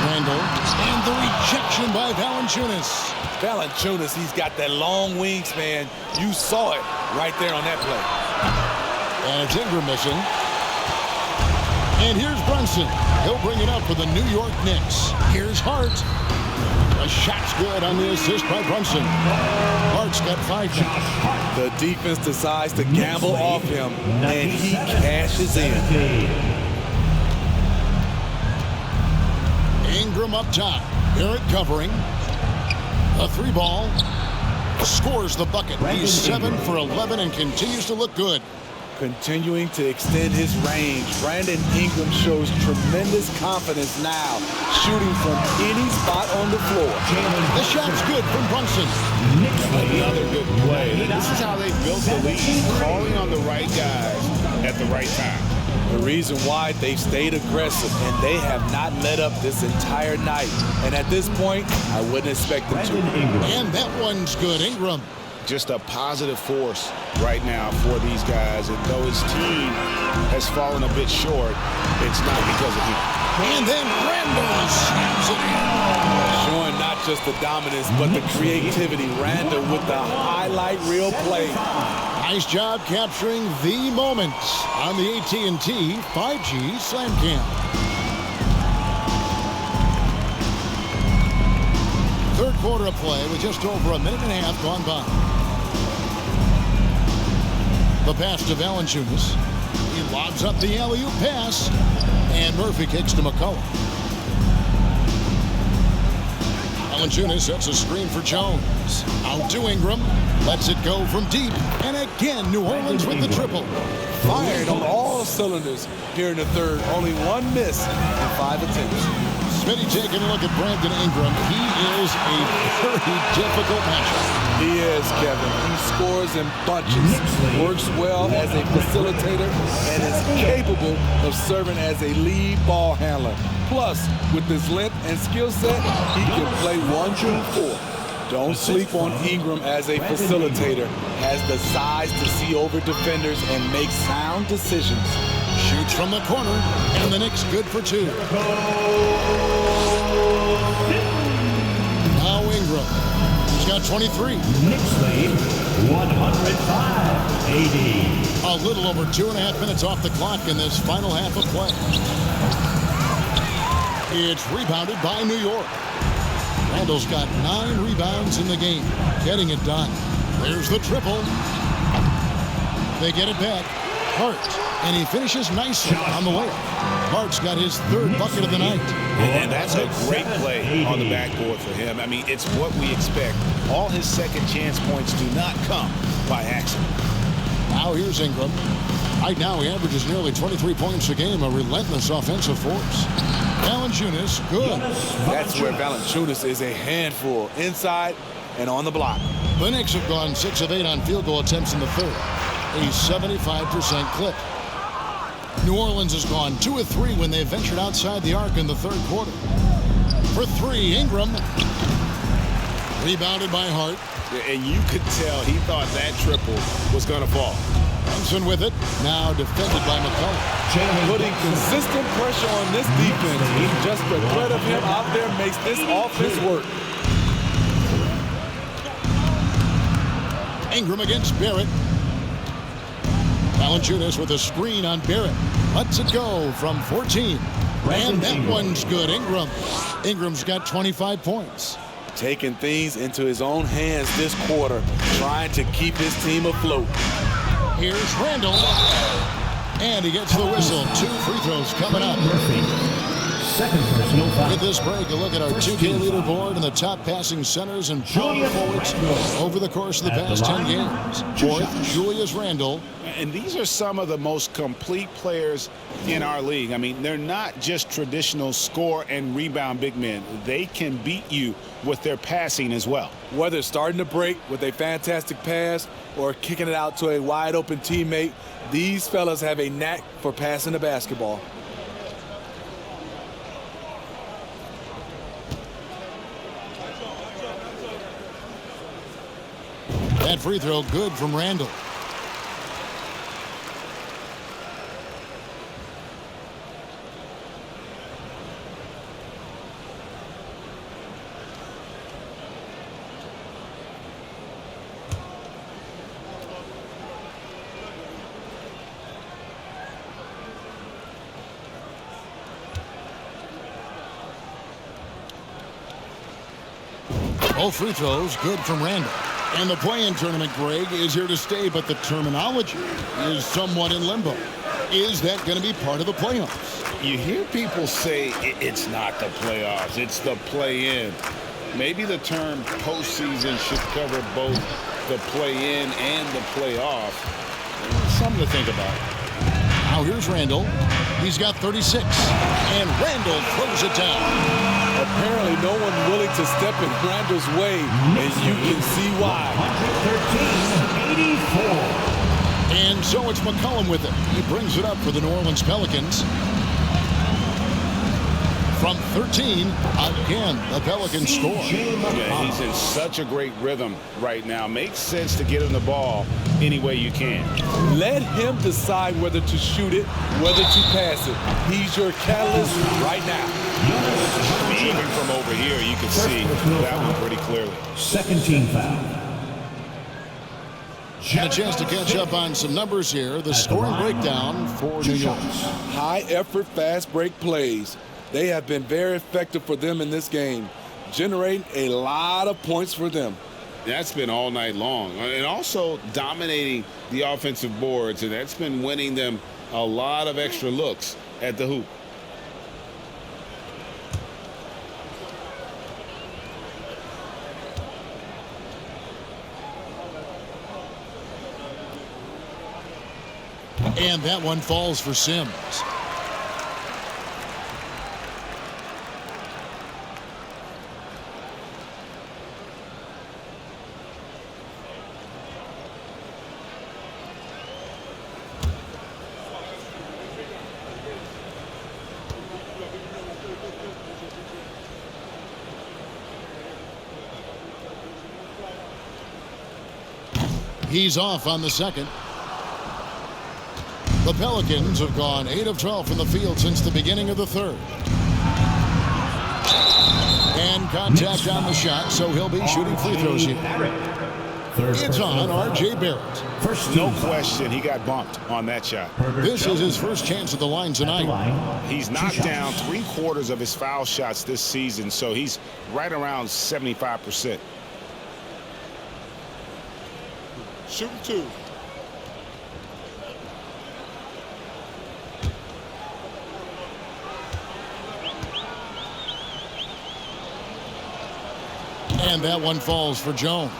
Randle, and the rejection by Valanciunas. Valanciunas, he's got that long wingspan. You saw it right there on that play. And it's Ingram missing. And here's Brunson. He'll bring it up for the New York Knicks. Here's Hart. The shot's good on the assist by Brunson. Hart's got 5 now. The defense decides to gamble off him, and he cashes in. Ingram up top. Barrett covering. A 3-ball. Scores the bucket. He's 7 for 11 and continues to look good. continuing to extend his range. Brandon Ingram shows tremendous confidence now, shooting from any spot on the floor. The shot's good from Brunson. Another good play. This is how they built the lead, calling on the right guys at the right time. The reason why they've stayed aggressive, and they have not let up this entire night. And at this point, I wouldn't expect them to. And that one's good. Ingram. Just a positive force right now for these guys. And though his team has fallen a bit short, it's not because of him. And then Randall slams it in. Showing not just the dominance, but the creativity. Randall with the highlight reel play. Nice job capturing the moments on the AT&T 5G Slam Cam. Third quarter of play with just over a minute and a half gone by. The pass to Valanciunas. He lobs up the alley-oop pass, and Murphy kicks to McCullough. Valanciunas sets a screen for Jones. Out to Ingram. Lets it go from deep. And again, New Orleans with the triple. Fired on all cylinders here in the third. Only one miss in 5 attempts. Smitty taking a look at Brandon Ingram. He is a very difficult matchup. He is, Kevin. He scores in bunches, works well as a facilitator, and is capable of serving as a lead ball handler. Plus, with his length and skill set, he can play 1 through 4. Don't sleep on Ingram as a facilitator. Has the size to see over defenders and make sound decisions. Shoots from the corner, and the Knicks good for 2. Now Ingram. He's got 23. Knicks lead 105-80. A little over 2.5 minutes off the clock in this final half of play. It's rebounded by New York. Randall's got 9 rebounds in the game, getting it done. There's the triple. They get it back. Hart, and he finishes nicely on the layup. Hart's got his 3rd bucket of the night. And that's a great play on the backboard for him. I mean, it's what we expect. All his second chance points do not come by accident. Now here's Ingram. Right now he averages nearly 23 points a game, a relentless offensive force. Valanciunas, good. That's where Valanciunas is a handful, inside and on the block. The Knicks have gone 6 of 8 on field goal attempts in the third, a 75% clip. New Orleans has gone 2 of 3 when they ventured outside the arc in the third quarter. For 3, Ingram. Rebounded by Hart. And you could tell he thought that triple was going to fall. Brunson with it, now defended by McCullough. Putting consistent pressure on this defense. Just the threat of him out there makes this offense work. Ingram against Barrett. Valanciunas with a screen on Barrett. Lets it go from 14. And that one's good. Ingram's got 25 points. Taking things into his own hands this quarter, trying to keep his team afloat. Here's Randall. And he gets the whistle. 2 free throws coming up. Second personal foul. With this break, a look at our 2K leaderboard and the top passing centers and power forwards over the course of the past 10 games. 4th, Julius Randle. And these are some of the most complete players in our league. I mean, they're not just traditional score and rebound big men. They can beat you with their passing as well. Whether starting to break with a fantastic pass or kicking it out to a wide open teammate, these fellas have a knack for passing the basketball. That free throw good from Randall. Both free throws good from Randall. And the play-in tournament, Greg, is here to stay, but the terminology is somewhat in limbo. Is that going to be part of the playoffs? You hear people say it's not the playoffs, it's the play-in. Maybe the term postseason should cover both the play-in and the playoff. Something to think about. Now here's Randall. He's got 36. And Randall throws it down. Apparently no one willing to step in Randall's way, and you can see why. 113-84. And so it's McCollum with it. He brings it up for the New Orleans Pelicans. From 13, again, the Pelicans score. Yeah, he's in such a great rhythm right now. Makes sense to get him the ball any way you can. Let him decide whether to shoot it, whether to pass it. He's your catalyst right now. Even from over here, you can see that one pretty clearly. Second team foul. And a chance to catch up on some numbers here. The scoring breakdown for New York. High effort, fast break plays. They have been very effective for them in this game, generating a lot of points for them. That's been all night long. And also dominating the offensive boards, and that's been winning them a lot of extra looks at the hoop. And that one falls for Sims. He's off on the second. The Pelicans have gone 8 of 12 from the field since the beginning of the third. And contact on the shot, so he'll be shooting free throws here. It's on R.J. Barrett. No question, he got bumped on that shot. This is his first chance at the line tonight. He's knocked down 3/4 of his foul shots this season, so he's right around 75%. Shooting two. And that one falls for Jones.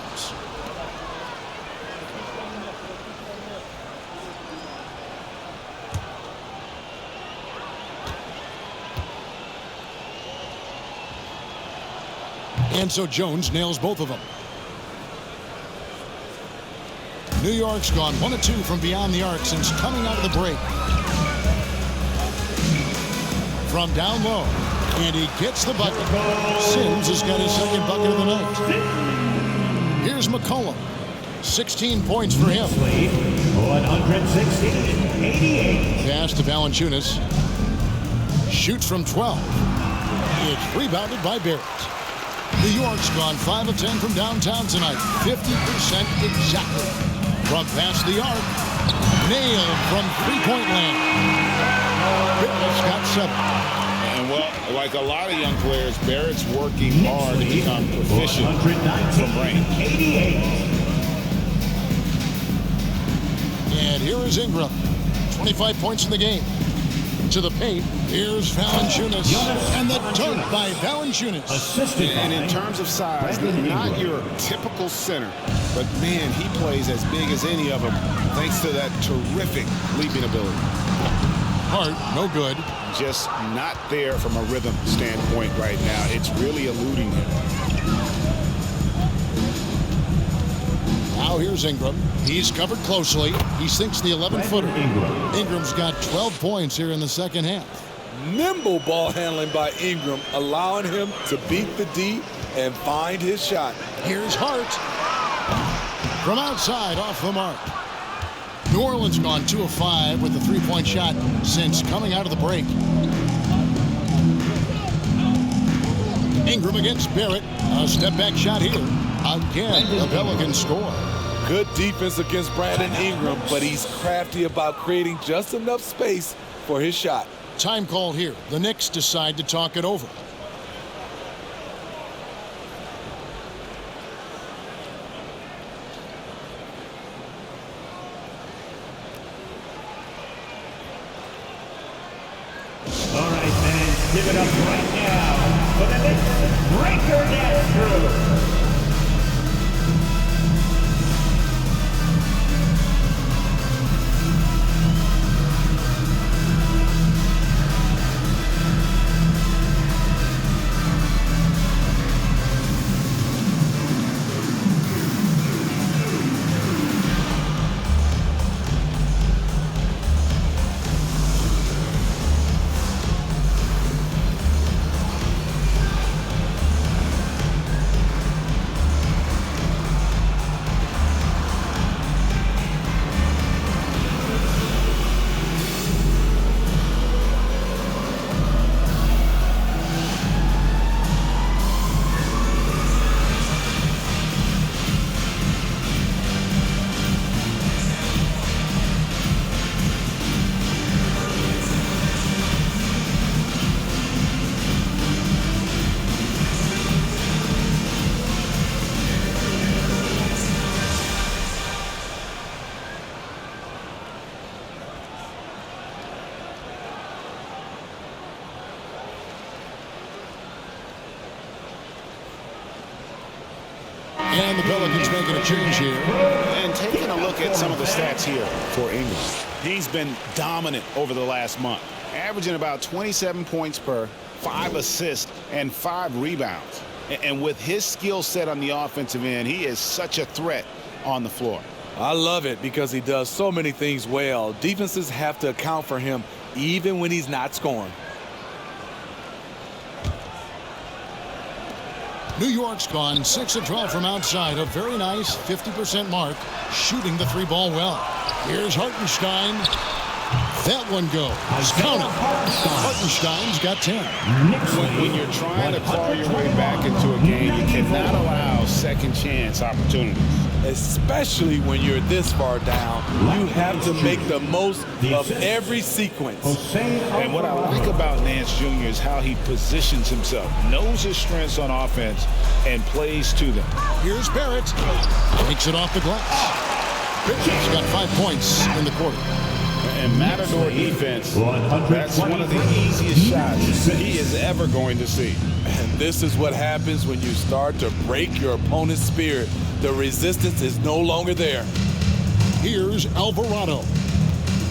And so Jones nails both of them. New York's gone 1 of 2 from beyond the arc since coming out of the break. From down low, and he gets the bucket. Sims has got his second bucket of the night. Here's McCollum. 16 points for him. 116-88. Pass to Valanciunas. Shoots from 12. It's rebounded by Barrett. New York's gone 5 of 10 from downtown tonight. 50% exactly. From past the arc. Nailed from three-point land. Barrett's got 7. And well, like a lot of young players, Barrett's working hard to become proficient from range. 88. And here is Ingram. 25 points in the game. To the paint, here's Valanciunas. And the dunk by Valanciunas. And in terms of size, not your typical center, but man, he plays as big as any of them thanks to that terrific leaping ability. Hart, no good. Just not there from a rhythm standpoint right now. It's really eluding him. Now here's Ingram. He's covered closely. He sinks the 11-footer. Ingram's got 12 points here in the second half. Nimble ball handling by Ingram, allowing him to beat the D and find his shot. Here's Hart. From outside, off the mark. New Orleans gone 2 of 5 with the three-point shot since coming out of the break. Ingram against Barrett. A step-back shot here. Again, the Pelicans score. Good defense against Brandon Ingram, but he's crafty about creating just enough space for his shot. Time called here. The Knicks decide to talk it over. All right, man, give it up right now for the Knicks breaker dance crew. And the Pelicans making a change here. And taking a look at some of the stats here for Ingram. He's been dominant over the last month, averaging about 27 points per, 5 assists, and 5 rebounds. And with his skill set on the offensive end, he is such a threat on the floor. I love it because he does so many things well. Defenses have to account for him even when he's not scoring. New York's gone 6 of 12 from outside. A very nice 50% mark, shooting the 3-ball well. Here's Hartenstein. That one goes. Count it. Hartenstein's got 10. When you're trying to claw your way back into a game, you cannot allow second chance opportunities. Especially when you're this far down, you have to make the most of every sequence. And what I like about Nance Jr. is how he positions himself, knows his strengths on offense, and plays to them. Here's Barrett. Takes it off the glass. He's got 5 points in the quarter. And Matador defense, that's one of the easiest shots he is ever going to see. And this is what happens when you start to break your opponent's spirit. The resistance is no longer there. Here's Alvarado.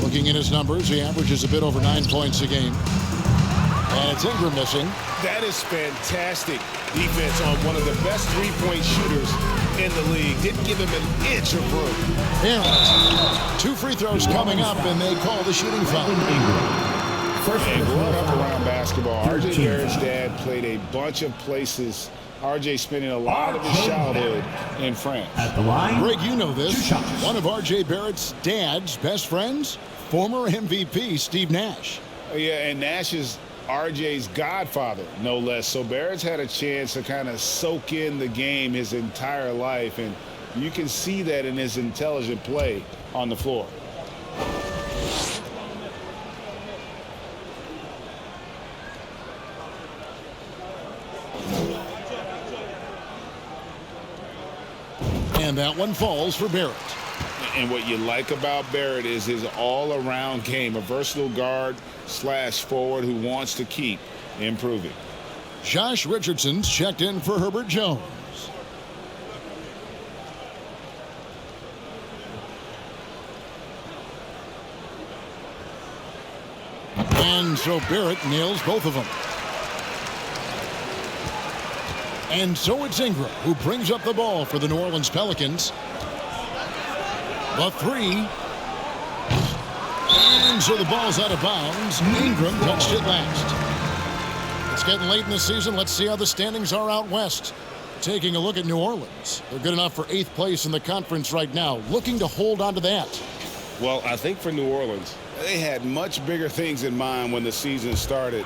Looking at his numbers, he averages a bit over 9 points a game. And it's Ingram missing. That is fantastic defense on one of the best three-point shooters in the league. Didn't give him an inch of room. Barrett. 2 free throws coming up, and they call the shooting foul. And growing up around basketball, R.J. Barrett's dad played a bunch of places. R.J. spending a lot of his childhood in France. At the line, Greg, you know this. 2 shots. One of R.J. Barrett's dad's best friends, former MVP Steve Nash. Yeah, and Nash is R.J.'s godfather, no less. So Barrett's had a chance to kind of soak in the game his entire life, and you can see that in his intelligent play on the floor. And that one falls for Barrett. And what you like about Barrett is his all-around game, a versatile guard / forward who wants to keep improving. Josh Richardson's checked in for Herbert Jones. And so Barrett nails both of them. And so it's Ingram who brings up the ball for the New Orleans Pelicans. The 3. And so the ball's out of bounds. Ingram touched it last. It's getting late in the season. Let's see how the standings are out west. Taking a look at New Orleans. They're good enough for 8th place in the conference right now. Looking to hold on to that. Well, I think for New Orleans, they had much bigger things in mind when the season started.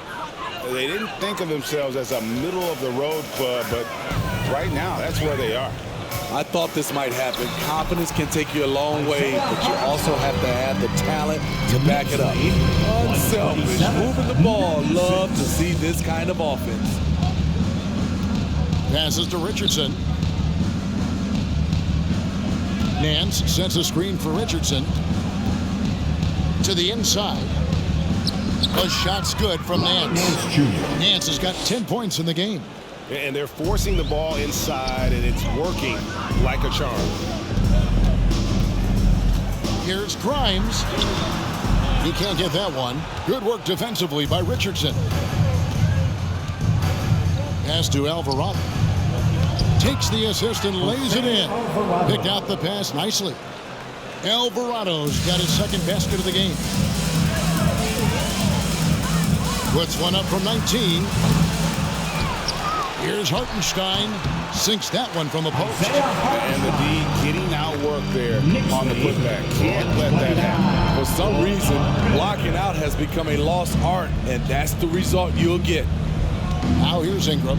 They didn't think of themselves as a middle-of-the-road club, but right now, that's where they are. I thought this might happen. Confidence can take you a long way, but you also have to have the talent to back it up. Unselfish, moving the ball. Love to see this kind of offense. Passes to Richardson. Nance sets a screen for Richardson. To the inside. A shot's good from Nance. Nance has got 10 points in the game. And they're forcing the ball inside, and it's working like a charm. Here's Grimes. He can't get that one. Good work defensively by Richardson. Pass to Alvarado. Takes the assist and lays it in. Picked out the pass nicely. Alvarado's got his second basket of the game. Puts one up from 19. Here's Hartenstein. Sinks that one from the post. And the D getting outworked there on the putback. Can't let that happen. For some reason, blocking out has become a lost art, and that's the result you'll get. Now here's Ingram.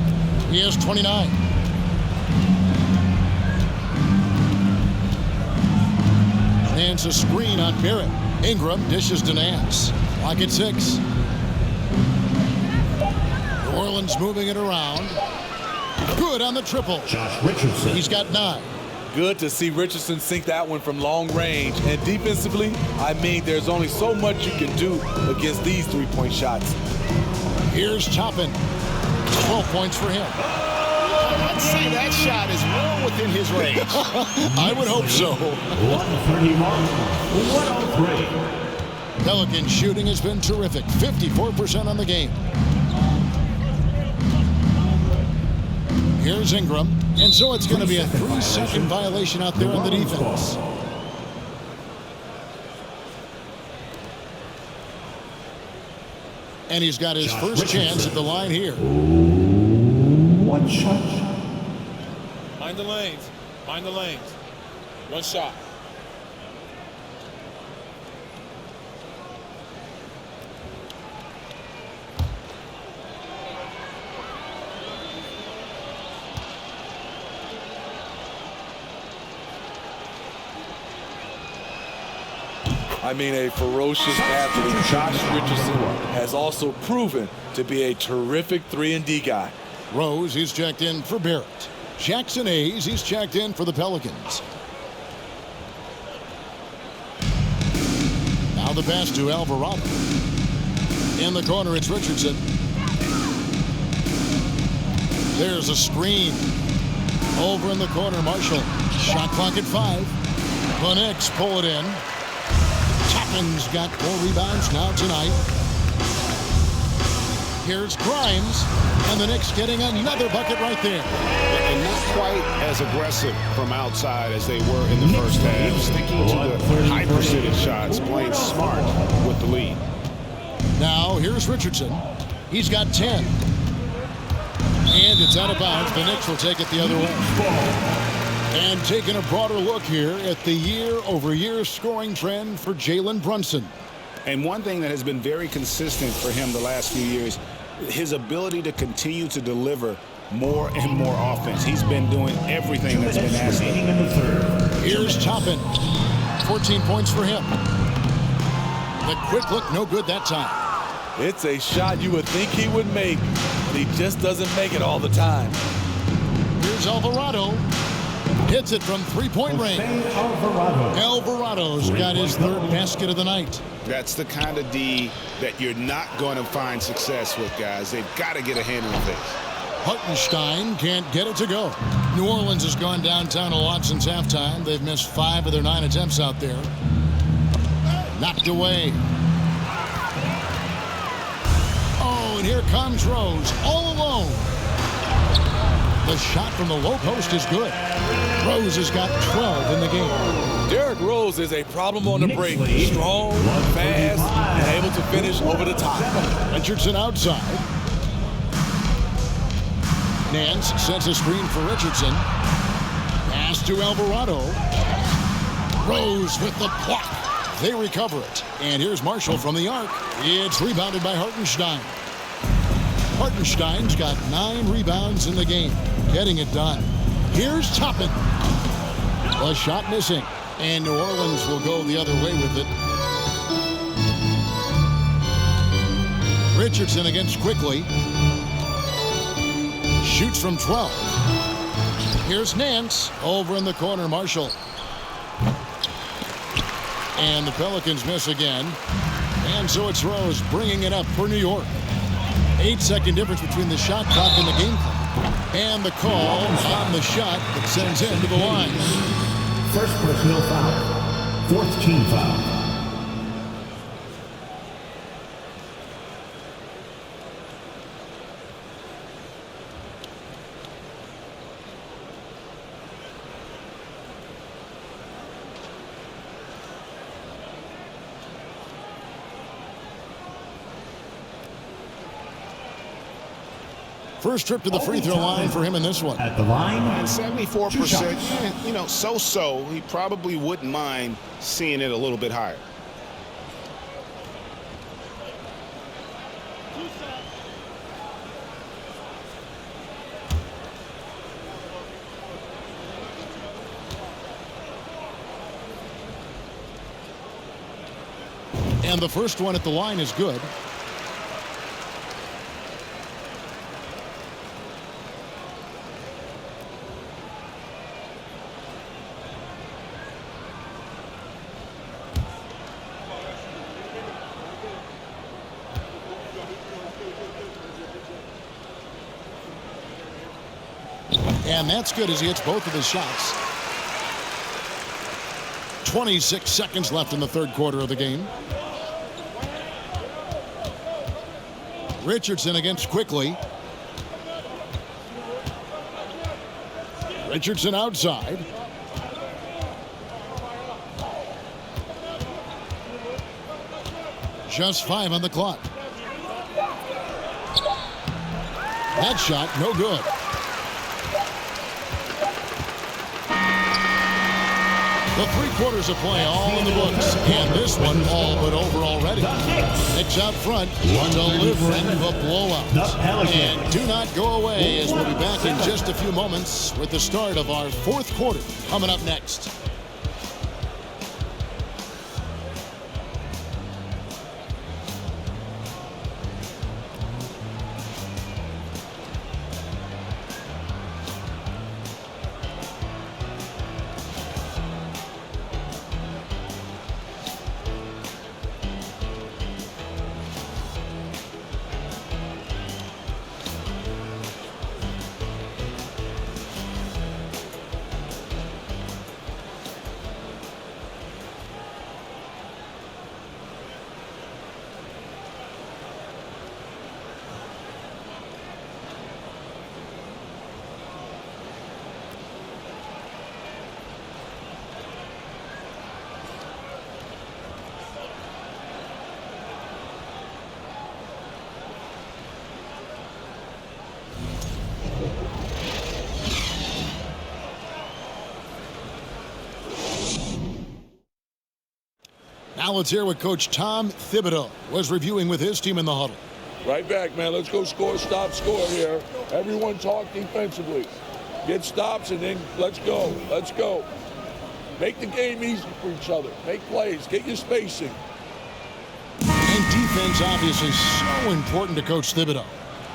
He has 29. Nance a screen on Barrett. Ingram dishes to Nance. Clock at 6. New Orleans moving it around. Good on the triple. Josh Richardson. He's got 9. Good to see Richardson sink that one from long range. And defensively, I mean, there's only so much you can do against these three-point shots. Here's Toppin. 12 points for him. Let's say that shot is well within his range. I would hope so. 131, 103. Pelican shooting has been terrific. 54% on the game. Here's Ingram. And so it's going to be a 3-second violation out there on the defense. And he's got his first chance at the line here. One shot. Mind the lanes. Mind the lanes. One shot. I mean, a ferocious athlete, Josh Richardson has also proven to be a terrific 3-and-D guy. Rose, he's checked in for Barrett. Jackson Hayes, he's checked in for the Pelicans. Now the pass to Alvarado. In the corner, it's Richardson. There's a screen. Over in the corner, Marshall. Shot clock at 5. The Knicks pull it in. Chapman's got 4 rebounds now tonight. Here's Grimes, and the Knicks getting another bucket right there. And not quite as aggressive from outside as they were in the first half. Sticking to the high percentage shots, playing smart with the lead. Now here's Richardson. He's got 10. And it's out of bounds. The Knicks will take it the other way. And taking a broader look here at the year-over-year scoring trend for Jalen Brunson. And one thing that has been very consistent for him the last few years, his ability to continue to deliver more and more offense. He's been doing everything that's been asked of him. Here's Toppin. 14 points for him. The quick look, no good that time. It's a shot you would think he would make, but he just doesn't make it all the time. Here's Alvarado. Hits it from 3-point range. Alvarado's got his 3rd basket of the night. That's the kind of D that you're not going to find success with, guys. They've got to get a hand in the face. Hartenstein can't get it to go. New Orleans has gone downtown a lot since halftime. They've missed 5 of their 9 attempts out there. Knocked away. Oh, and here comes Rose all alone. The shot from the low post is good. Rose has got 12 in the game. Derrick Rose is a problem on the break. Strong, fast, and able to finish over the top. Richardson outside. Nance sets a screen for Richardson. Pass to Alvarado. Rose with the block. They recover it. And here's Marshall from the arc. It's rebounded by Hartenstein. Hartenstein's got 9 rebounds in the game. Getting it done. Here's Toppin. A shot missing. And New Orleans will go the other way with it. Richardson against Quickly. Shoots from 12. Here's Nance. Over in the corner, Marshall. And the Pelicans miss again. And so it's Rose bringing it up for New York. 8-second difference between the shot clock and the game clock. And the call on the shot that sends him to the line. First personal foul. 4th team foul. First trip to the free throw line for him in this one. At the line, And 74%, you know, so-so. He probably wouldn't mind seeing it a little bit higher. And the first one at the line is good. And that's good as he hits both of his shots. 26 seconds left in the third quarter of the game. Richardson against Quickly. Richardson outside. Just 5 on the clock. That shot, no good. The 3 quarters of play all in the books, and this one all but over already. Knicks out front to live end of a blowout. And do not go away, as we'll be back in just a few moments with the start of our 4th quarter coming up next. Now let's hear what Coach Tom Thibodeau was reviewing with his team in the huddle. Right back, man. Let's go score, stop, score here. Everyone talk defensively. Get stops and then let's go. Let's go. Make the game easy for each other. Make plays. Get your spacing. And defense obviously so important to Coach Thibodeau.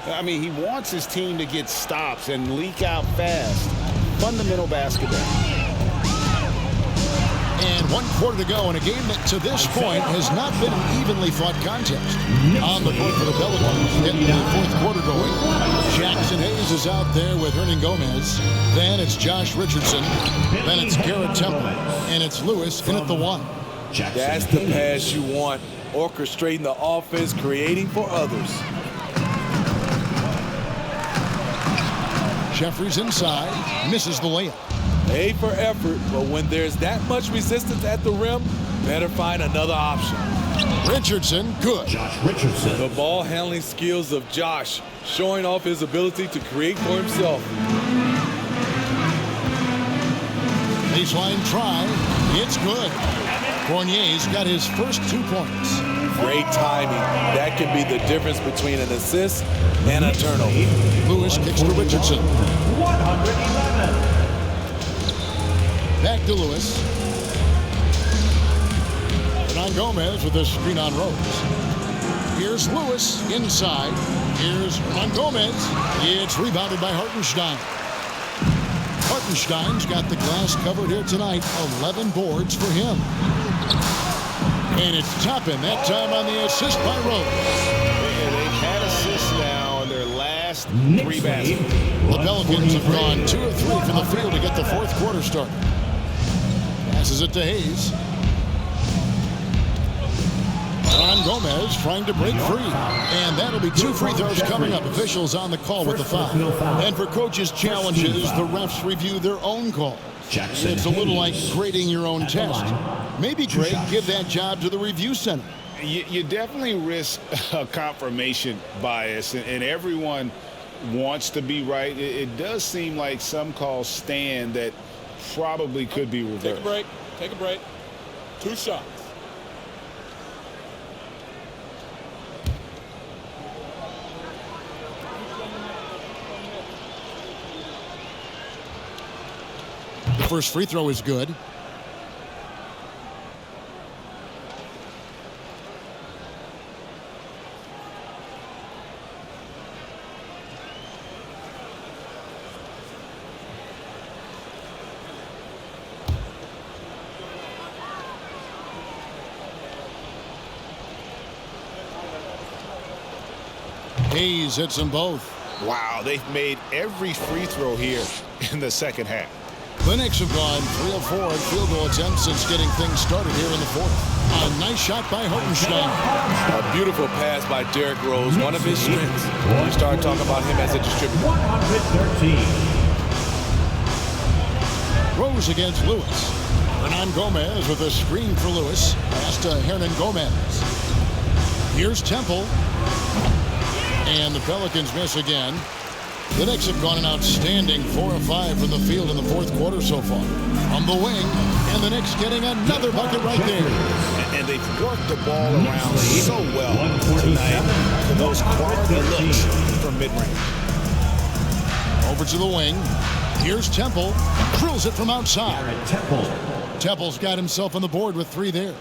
I mean, he wants his team to get stops and leak out fast. Fundamental basketball. And 1 quarter to go in a game that to this point has not been an evenly fought contest. On the court for the Pelicans, getting the 4th quarter going. Jackson Hayes is out there with Hernan Gomez. Then it's Josh Richardson. Then it's Garrett Temple. And it's Lewis in at the 1. That's the pass you want. Orchestrating the offense, creating for others. Jeffries inside, misses the layup. A for effort, but when there's that much resistance at the rim, better find another option. Richardson, good. Josh Richardson. The ball handling skills of Josh, showing off his ability to create for himself. Baseline try, it's good. Fournier's got his first 2 points. Great timing. That can be the difference between an assist and a turnover. Lewis kicks to Richardson. 111. Back to Lewis. Hernan Gomez with a screen on Rose. Here's Lewis inside. Here's Hernan Gomez. It's rebounded by Hartenstein. Hartenstein's got the glass covered here tonight. 11 boards for him. And it's Toppin, that time on the assist by Rose. Yeah, they've had assists now in their last 3 baskets. The Pelicans have gone 2 of 3 from the field to get the 4th quarter started. Passes it to Hayes. Hernan Gomez trying to break free. And that'll be 2 free throws coming up. Officials on the call with the foul. And for coaches' challenges, the refs review their own call. It's a little like grading your own test. Maybe, Greg, give that job to the review center. You definitely risk a confirmation bias, and everyone wants to be right. It does seem like some calls stand that probably could be reversed. Take a break. Take a break. 2 shots. The first free throw is good. Hayes hits them both. Wow, they've made every free throw here in the second half. The Knicks have gone 3 of 4 field goal attempts since getting things started here in the fourth. A nice shot by Hartenstein. A beautiful pass by Derrick Rose, one of his strengths. You start talking about him as a distributor. 113. Rose against Lewis. Hernan Gomez with a screen for Lewis. Pass to Hernan Gomez. Here's Temple. And the Pelicans miss again. The Knicks have gone an outstanding 4 of 5 from the field in the fourth quarter so far. On the wing, and the Knicks getting another bucket right there. And they've worked the ball around so well tonight for those quality looks from mid-range. Over to the wing. Here's Temple. Drills it from outside. Temple. Temple's got himself on the board with 3 there.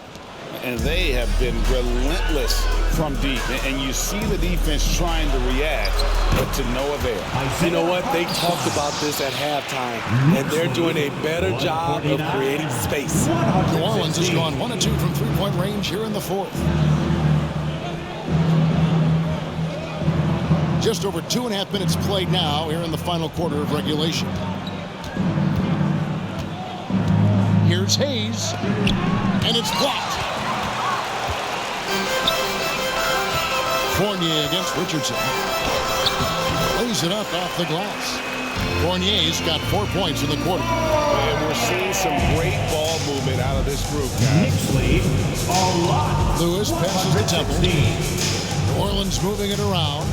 And they have been relentless from deep. And you see the defense trying to react, but to no avail. You know what? They talked about this at halftime, and they're doing a better job of creating space. New Orleans has gone 1 of 2 from three-point range here in the fourth. Just over 2.5 minutes played now here in the final quarter of regulation. Here's Hayes, and it's blocked. Fournier against Richardson. Lays it up off the glass. Fournier's got 4 points in the quarter. And we're seeing some great ball movement out of this group, guys. Knicks lead a lot. Lewis passes to Temple. New Orleans moving it around.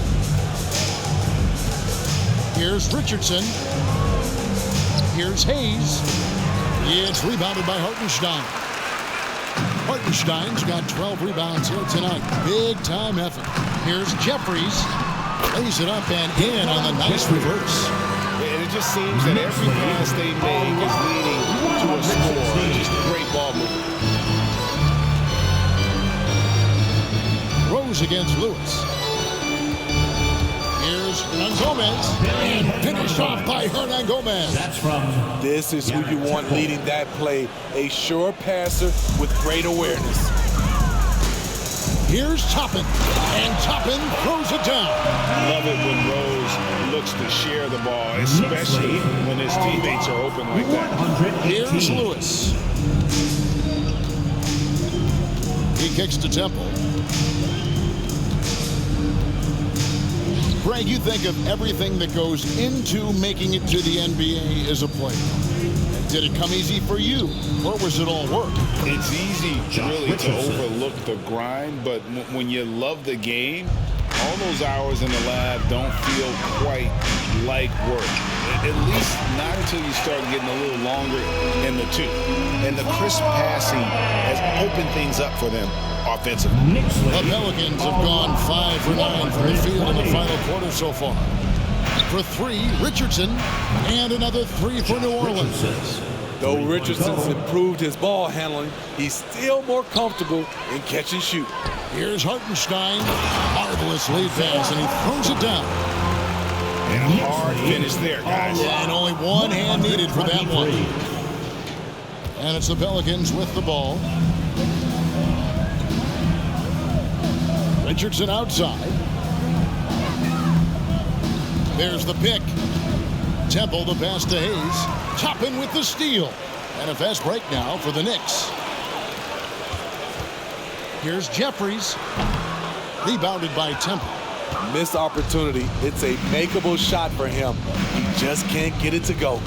Here's Richardson. Here's Hayes. It's rebounded by Hartenstein. Hartenstein's got 12 rebounds here tonight. Big time effort. Here's Jeffries. Lays it up and in on the nice reverse. And it just seems that every pass they make is leading to a score. Just great ball movement. Rose against Lewis. Here's Hernan Gomez. And finished off by Hernan Gomez. That's from This is who you want leading that play. A sure passer with great awareness. Here's Toppin. And Toppin throws it down. Love it when Rose looks to share the ball, especially when his teammates are open like that. 'Here's 118. Lewis. He kicks to Temple. Greg, you think of everything that goes into making it to the NBA as a player. Did it come easy for you, or was it all work? It's easy really to overlook the grind, but when you love the game, all those hours in the lab don't feel quite like work. At least not until you start getting a little longer in the tooth. And the crisp passing has opened things up for them offensively. The Pelicans have gone 5 for 9 from the field in the final quarter so far. For 3, Richardson, and another 3 for New Orleans. Though Richardson's improved his ball handling, he's still more comfortable in catch and shoot. Here's Hartenstein. Marvelous lead pass, and he throws it down. And a hard finish there, guys. And only one hand needed for that one. And it's the Pelicans with the ball. Richardson outside. There's the pick. Temple the pass to Hayes. Toppin with the steal. And a fast break now for the Knicks. Here's Jeffries. Rebounded by Temple. Missed opportunity. It's a makeable shot for him. He just can't get it to go.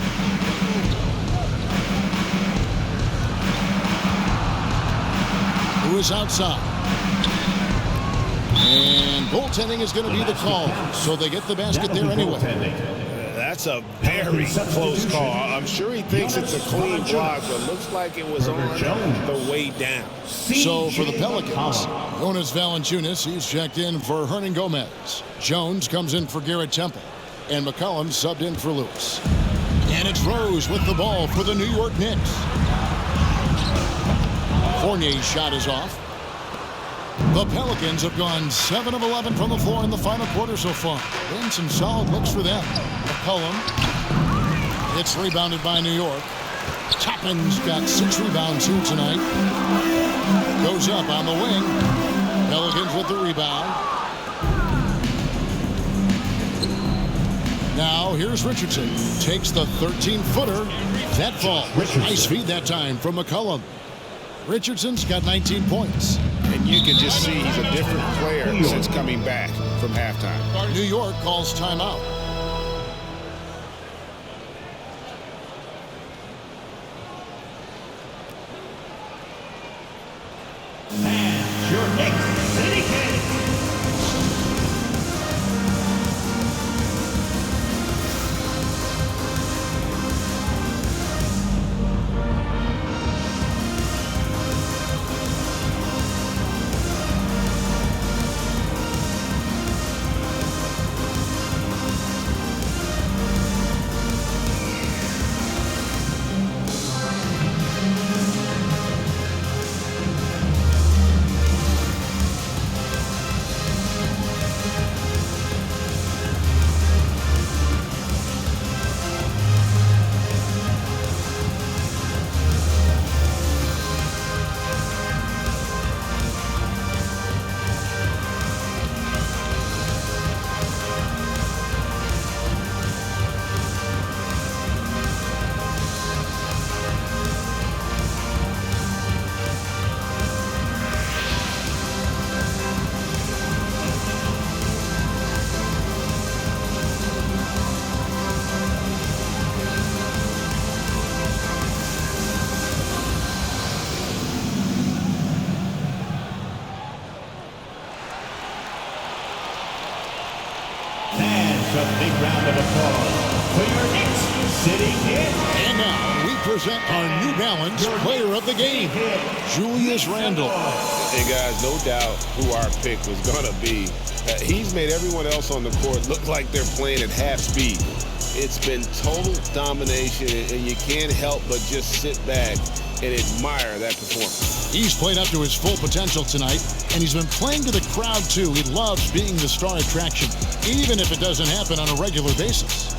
Who is outside? And goaltending is going to be the call. So they get the basket there anyway. That's a very close call. I'm sure he thinks it's a clean block, but looks like it was on the way down. So for the Pelicans, Jonas Valanciunas, he's checked in for Hernan Gomez. Jones comes in for Garrett Temple. And McCollum subbed in for Lewis. And it's Rose with the ball for the New York Knicks. Fournier's shot is off. The Pelicans have gone 7 of 11 from the floor in the final quarter so far. Been some solid looks for them. McCollum. It's rebounded by New York. Toppin's got 6 rebounds here tonight. Goes up on the wing. Pelicans with the rebound. Now here's Richardson. Takes the 13-footer. That fall. Nice feed that time from McCollum. Richardson's got 19 points. And you can just see he's a different player since coming back from halftime. New York calls timeout. And your Knicks City Kings. A big round of applause for your Knicks City Kings. And now we present our New Balance player of the game, Julius Randle. Hey, guys, no doubt who our pick was going to be. He's made everyone else on the court look like they're playing at half speed. It's been total domination, and you can't help but just sit back and admire that performance. He's played up to his full potential tonight, and he's been playing to the crowd, too. He loves being the star attraction, even if it doesn't happen on a regular basis.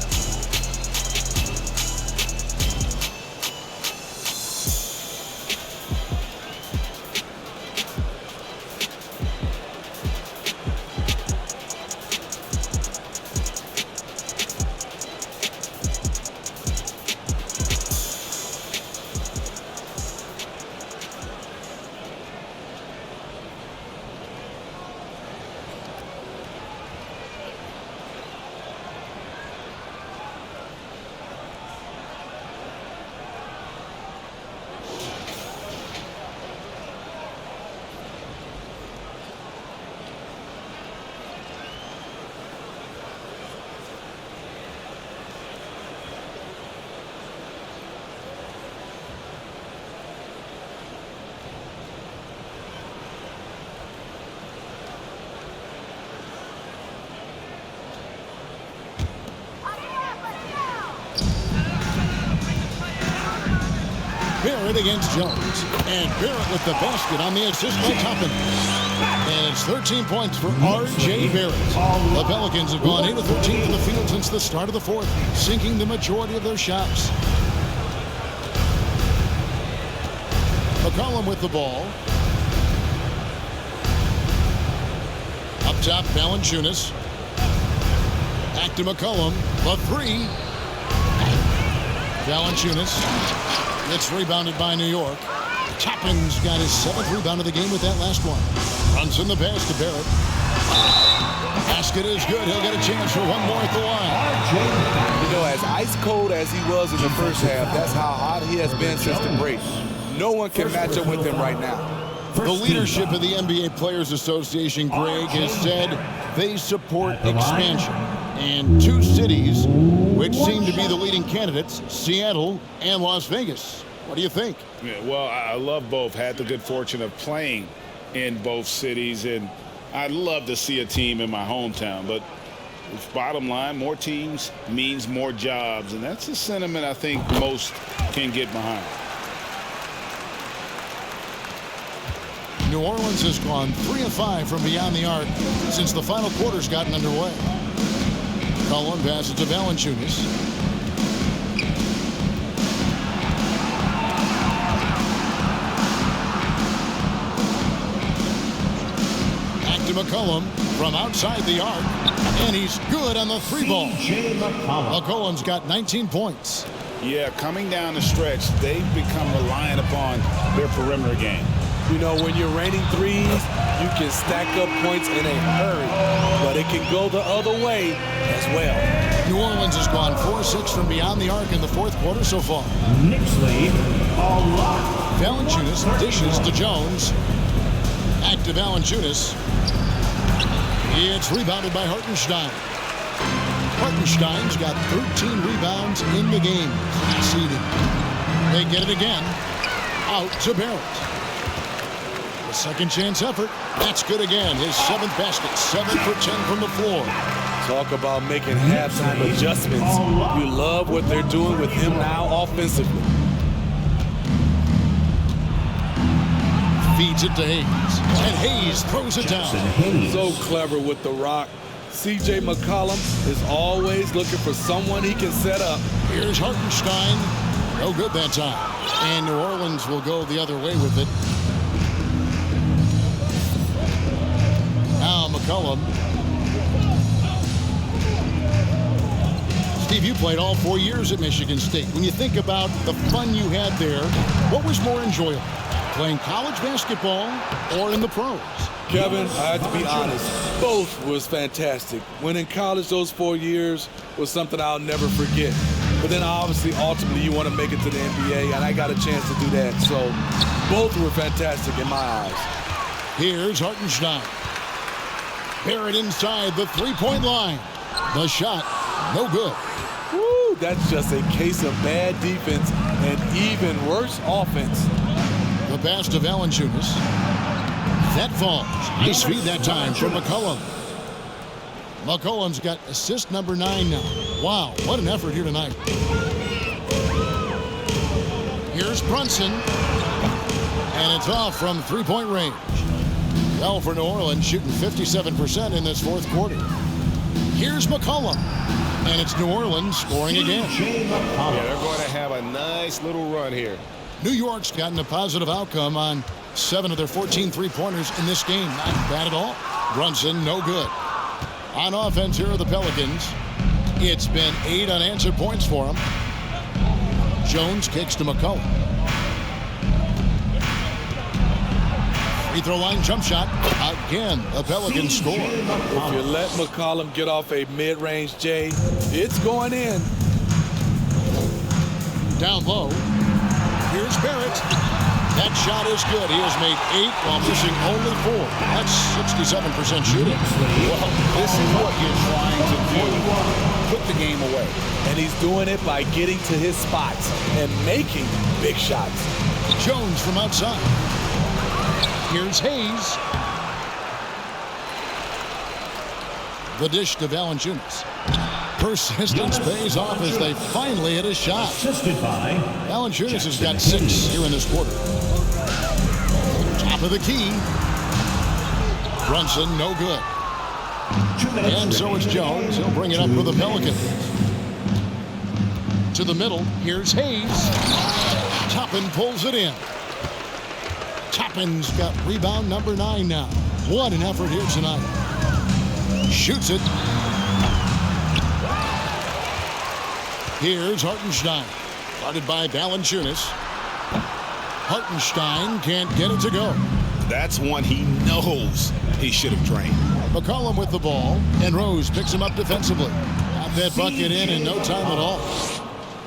Barrett against Jones. And Barrett with the basket on the assist by Toppin. And it's 13 points for R.J. Barrett. The Pelicans have gone 8 of 13 from the field since the start of the fourth, sinking the majority of their shots. McCollum with the ball. Up top, Valanciunas. Back to McCollum. The three. Valanciunas. It's rebounded by New York. Toppin's got his 7th rebound of the game with that last one. Runs in the pass to Barrett. Basket is good. He'll get a chance for one more at the line. You know, as ice cold as he was in the first half, that's how hot he has been since the break. No one can match up with him right now. The leadership of the NBA Players Association, Greg, has said they support expansion. And 2 cities which seem to be the leading candidates, Seattle and Las Vegas. What do you think? Yeah, well, I love both. Had the good fortune of playing in both cities, and I'd love to see a team in my hometown. But bottom line, more teams means more jobs, and that's a sentiment I think most can get behind. New Orleans has gone 3 of 5 from beyond the arc since the final quarter's gotten underway. Cullen passes to Valanciunas. Back to McCollum from outside the arc. And he's good on the three ball. McCollum's got 19 points. Yeah, coming down the stretch, they've become reliant upon their perimeter game. You know, when you're raining threes, you can stack up points in a hurry, but it can go the other way as well. New Orleans has gone 4-6 from beyond the arc in the fourth quarter so far. Knicks lead, Valanciunas dishes to Jones. Back to Valanciunas. It's rebounded by Hartenstein. Hartenstein's got 13 rebounds in the game. Conceding. They get it again. Out to Barrett. A second chance effort. That's good again. His seventh basket. 7 for 10 from the floor. Talk about making halftime adjustments. You love what they're doing with him now offensively. Feeds it to Hayes. And Hayes throws it down. So clever with the rock. C.J. McCollum is always looking for someone he can set up. Here's Hartenstein. No good that time. And New Orleans will go the other way with it. Now McCollum. Steve, you played all 4 years at Michigan State. When you think about the fun you had there, what was more enjoyable? Playing college basketball or in the pros? Kevin, I have to be honest, both was fantastic. When in college, those 4 years was something I'll never forget. But then obviously, ultimately, you want to make it to the NBA, and I got a chance to do that. So both were fantastic in my eyes. Here's Hartenstein. Barrett inside the three-point line. The shot, no good. Woo, that's just a case of bad defense and even worse offense. The pass to Valanciunas. That falls. Nice feed that time from McCollum. McCollum's got assist number 9 now. Wow, what an effort here tonight. Here's Brunson. And it's off from three-point range. Well, for New Orleans, shooting 57% in this fourth quarter. Here's McCollum. And it's New Orleans scoring again. Yeah, they're going to have a nice little run here. New York's gotten a positive outcome on 7 of their 14 three-pointers in this game. Not bad at all. Brunson, no good. On offense, here are the Pelicans. It's been 8 unanswered points for them. Jones kicks to McCollum. Free throw line jump shot. Again, the Pelicans score. If you let McCollum get off a mid-range J, it's going in. Down low. Here's Barrett. That shot is good. He has made 8 while missing only 4. That's 67% shooting. Well, this is what you're trying to do. Put the game away. And he's doing it by getting to his spots and making big shots. Jones from outside. Here's Hayes. The dish to Valanciunas. Persistence pays off as they finally hit a shot. assisted by Valanciunas has got 6 here in this quarter. Top of the key. Brunson, no good. And so it's Jones. He'll bring it up for the Pelicans. To the middle. Here's Hayes. Toppin pulls it in. Toppin's got rebound number 9 now. What an effort here tonight. Shoots it. Here's Hartenstein. Guarded by Valanciunas. Hartenstein can't get it to go. That's one he knows he should have drained. McCollum with the ball, and Rose picks him up defensively. Got that bucket in no time at all.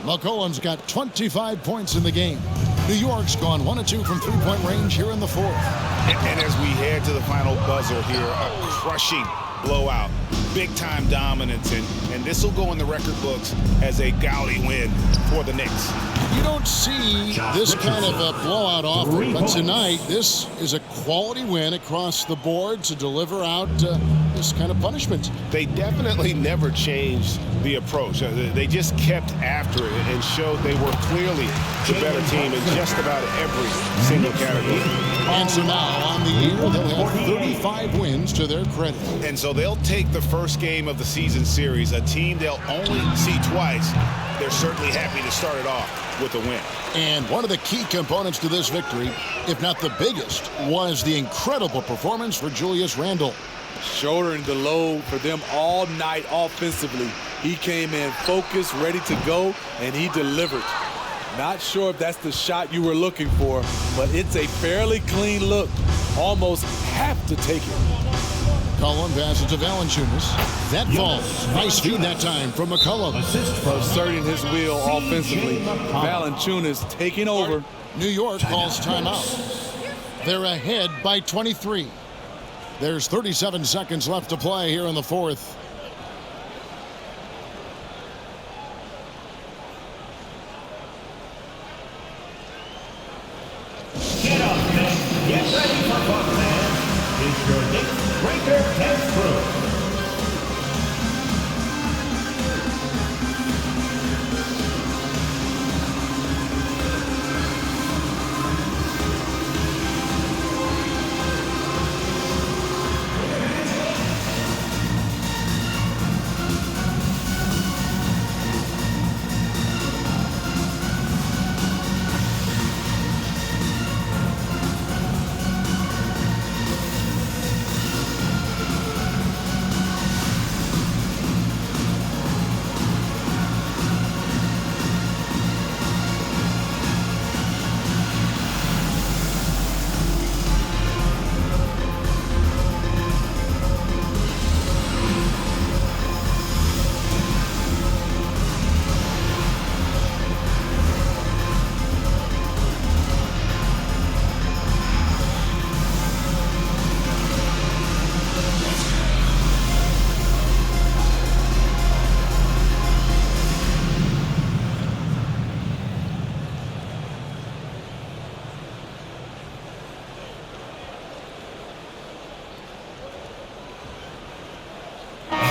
McCollum's got 25 points in the game. New York's gone 1 of 2 from three-point range here in the fourth. And as we head to the final buzzer here, a crushing blowout, big-time dominance, and this will go in the record books as a gaudy win for the Knicks. You don't see this kind of a blowout often, but tonight this is a quality win across the board to deliver out this kind of punishment. They definitely never changed the approach. They just kept after it and showed they were clearly the better team in just about every single category. And so now on the year, they'll have 35 wins to their credit. And so they'll take the first first game of the season series, a team they'll only see twice, they're certainly happy to start it off with a win. And one of the key components to this victory, if not the biggest, was the incredible performance for Julius Randle. Shouldering the load for them all night offensively. He came in focused, ready to go, and he delivered. Not sure if that's the shot you were looking for, but it's a fairly clean look. Almost have to take it. McCollum passes to Valanciunas. That falls. Nice feed that time from McCollum. Asserting his will offensively. Valanciunas taking over. New York calls timeout. They're ahead by 23. There's 37 seconds left to play here in the fourth. Get up, men. Get ready for fun, man. It's your Knicks Breaker Dance Crew.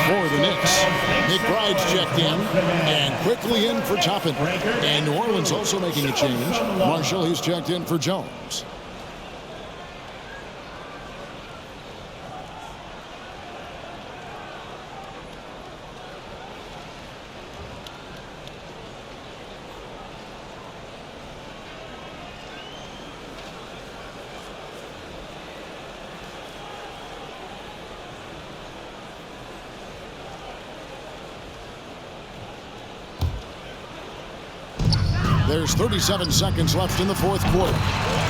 For the Knicks, McBride's checked in and quickly in for Toppin. And New Orleans also making a change. Marshall, he's checked in for Jones. There's 37 seconds left in the fourth quarter.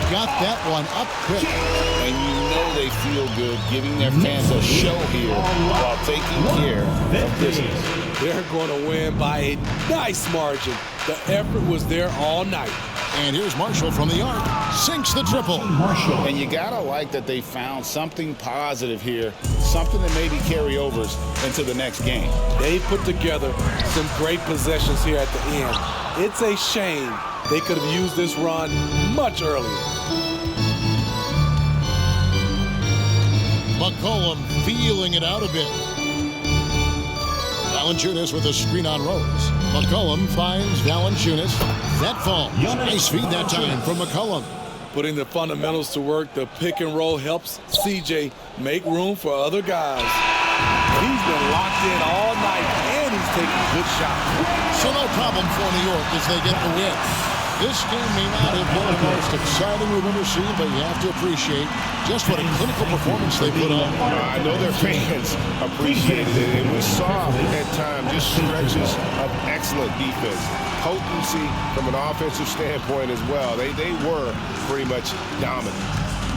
Got that one up quick. And you know they feel good giving their fans a show here while taking care of business. They're going to win by a nice margin. The effort was there all night. And here's Marshall from the arc. Sinks the triple. And you got to like that they found something positive here, something that maybe carry overs into the next game. They put together some great possessions here at the end. It's a shame they could have used this run much earlier. McCollum feeling it out a bit. Valanciunas with a screen on Rose. McCollum finds Valanciunas. That falls. Nice feed that time from McCollum. Putting the fundamentals to work, the pick and roll helps CJ make room for other guys. He's been locked in all night, and he's taking good shots. So no problem for New York as they get the win. This game may not have been the most exciting we've ever seen, but you have to appreciate just what a clinical performance they put on. I know their fans appreciated it, and we saw at times just stretches of excellent defense. Potency from an offensive standpoint as well. They were pretty much dominant.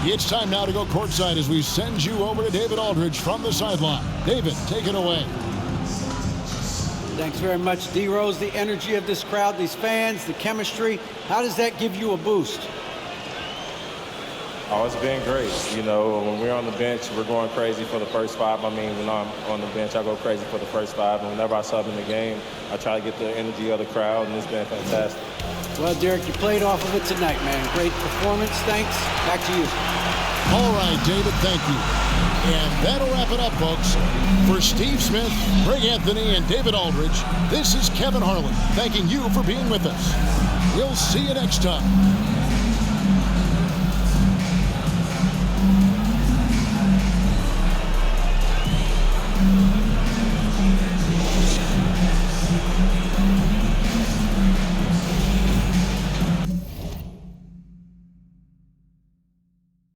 It's time now to go courtside as we send you over to David Aldridge from the sideline. David, take it away. Thanks very much, D-Rose. The energy of this crowd, these fans, the chemistry, how does that give you a boost? Oh, it's been great. You know, when we're on the bench, we're going crazy for the first five. I mean, when I'm on the bench, I go crazy for the first five. And whenever I sub in the game, I try to get the energy of the crowd, and it's been fantastic. Well, Derek, you played off of it tonight, man. Great performance. Thanks. Back to you. All right, David, thank you. And that'll wrap it up, folks. For Steve Smith, Greg Anthony, and David Aldridge, this is Kevin Harlan thanking you for being with us. We'll see you next time.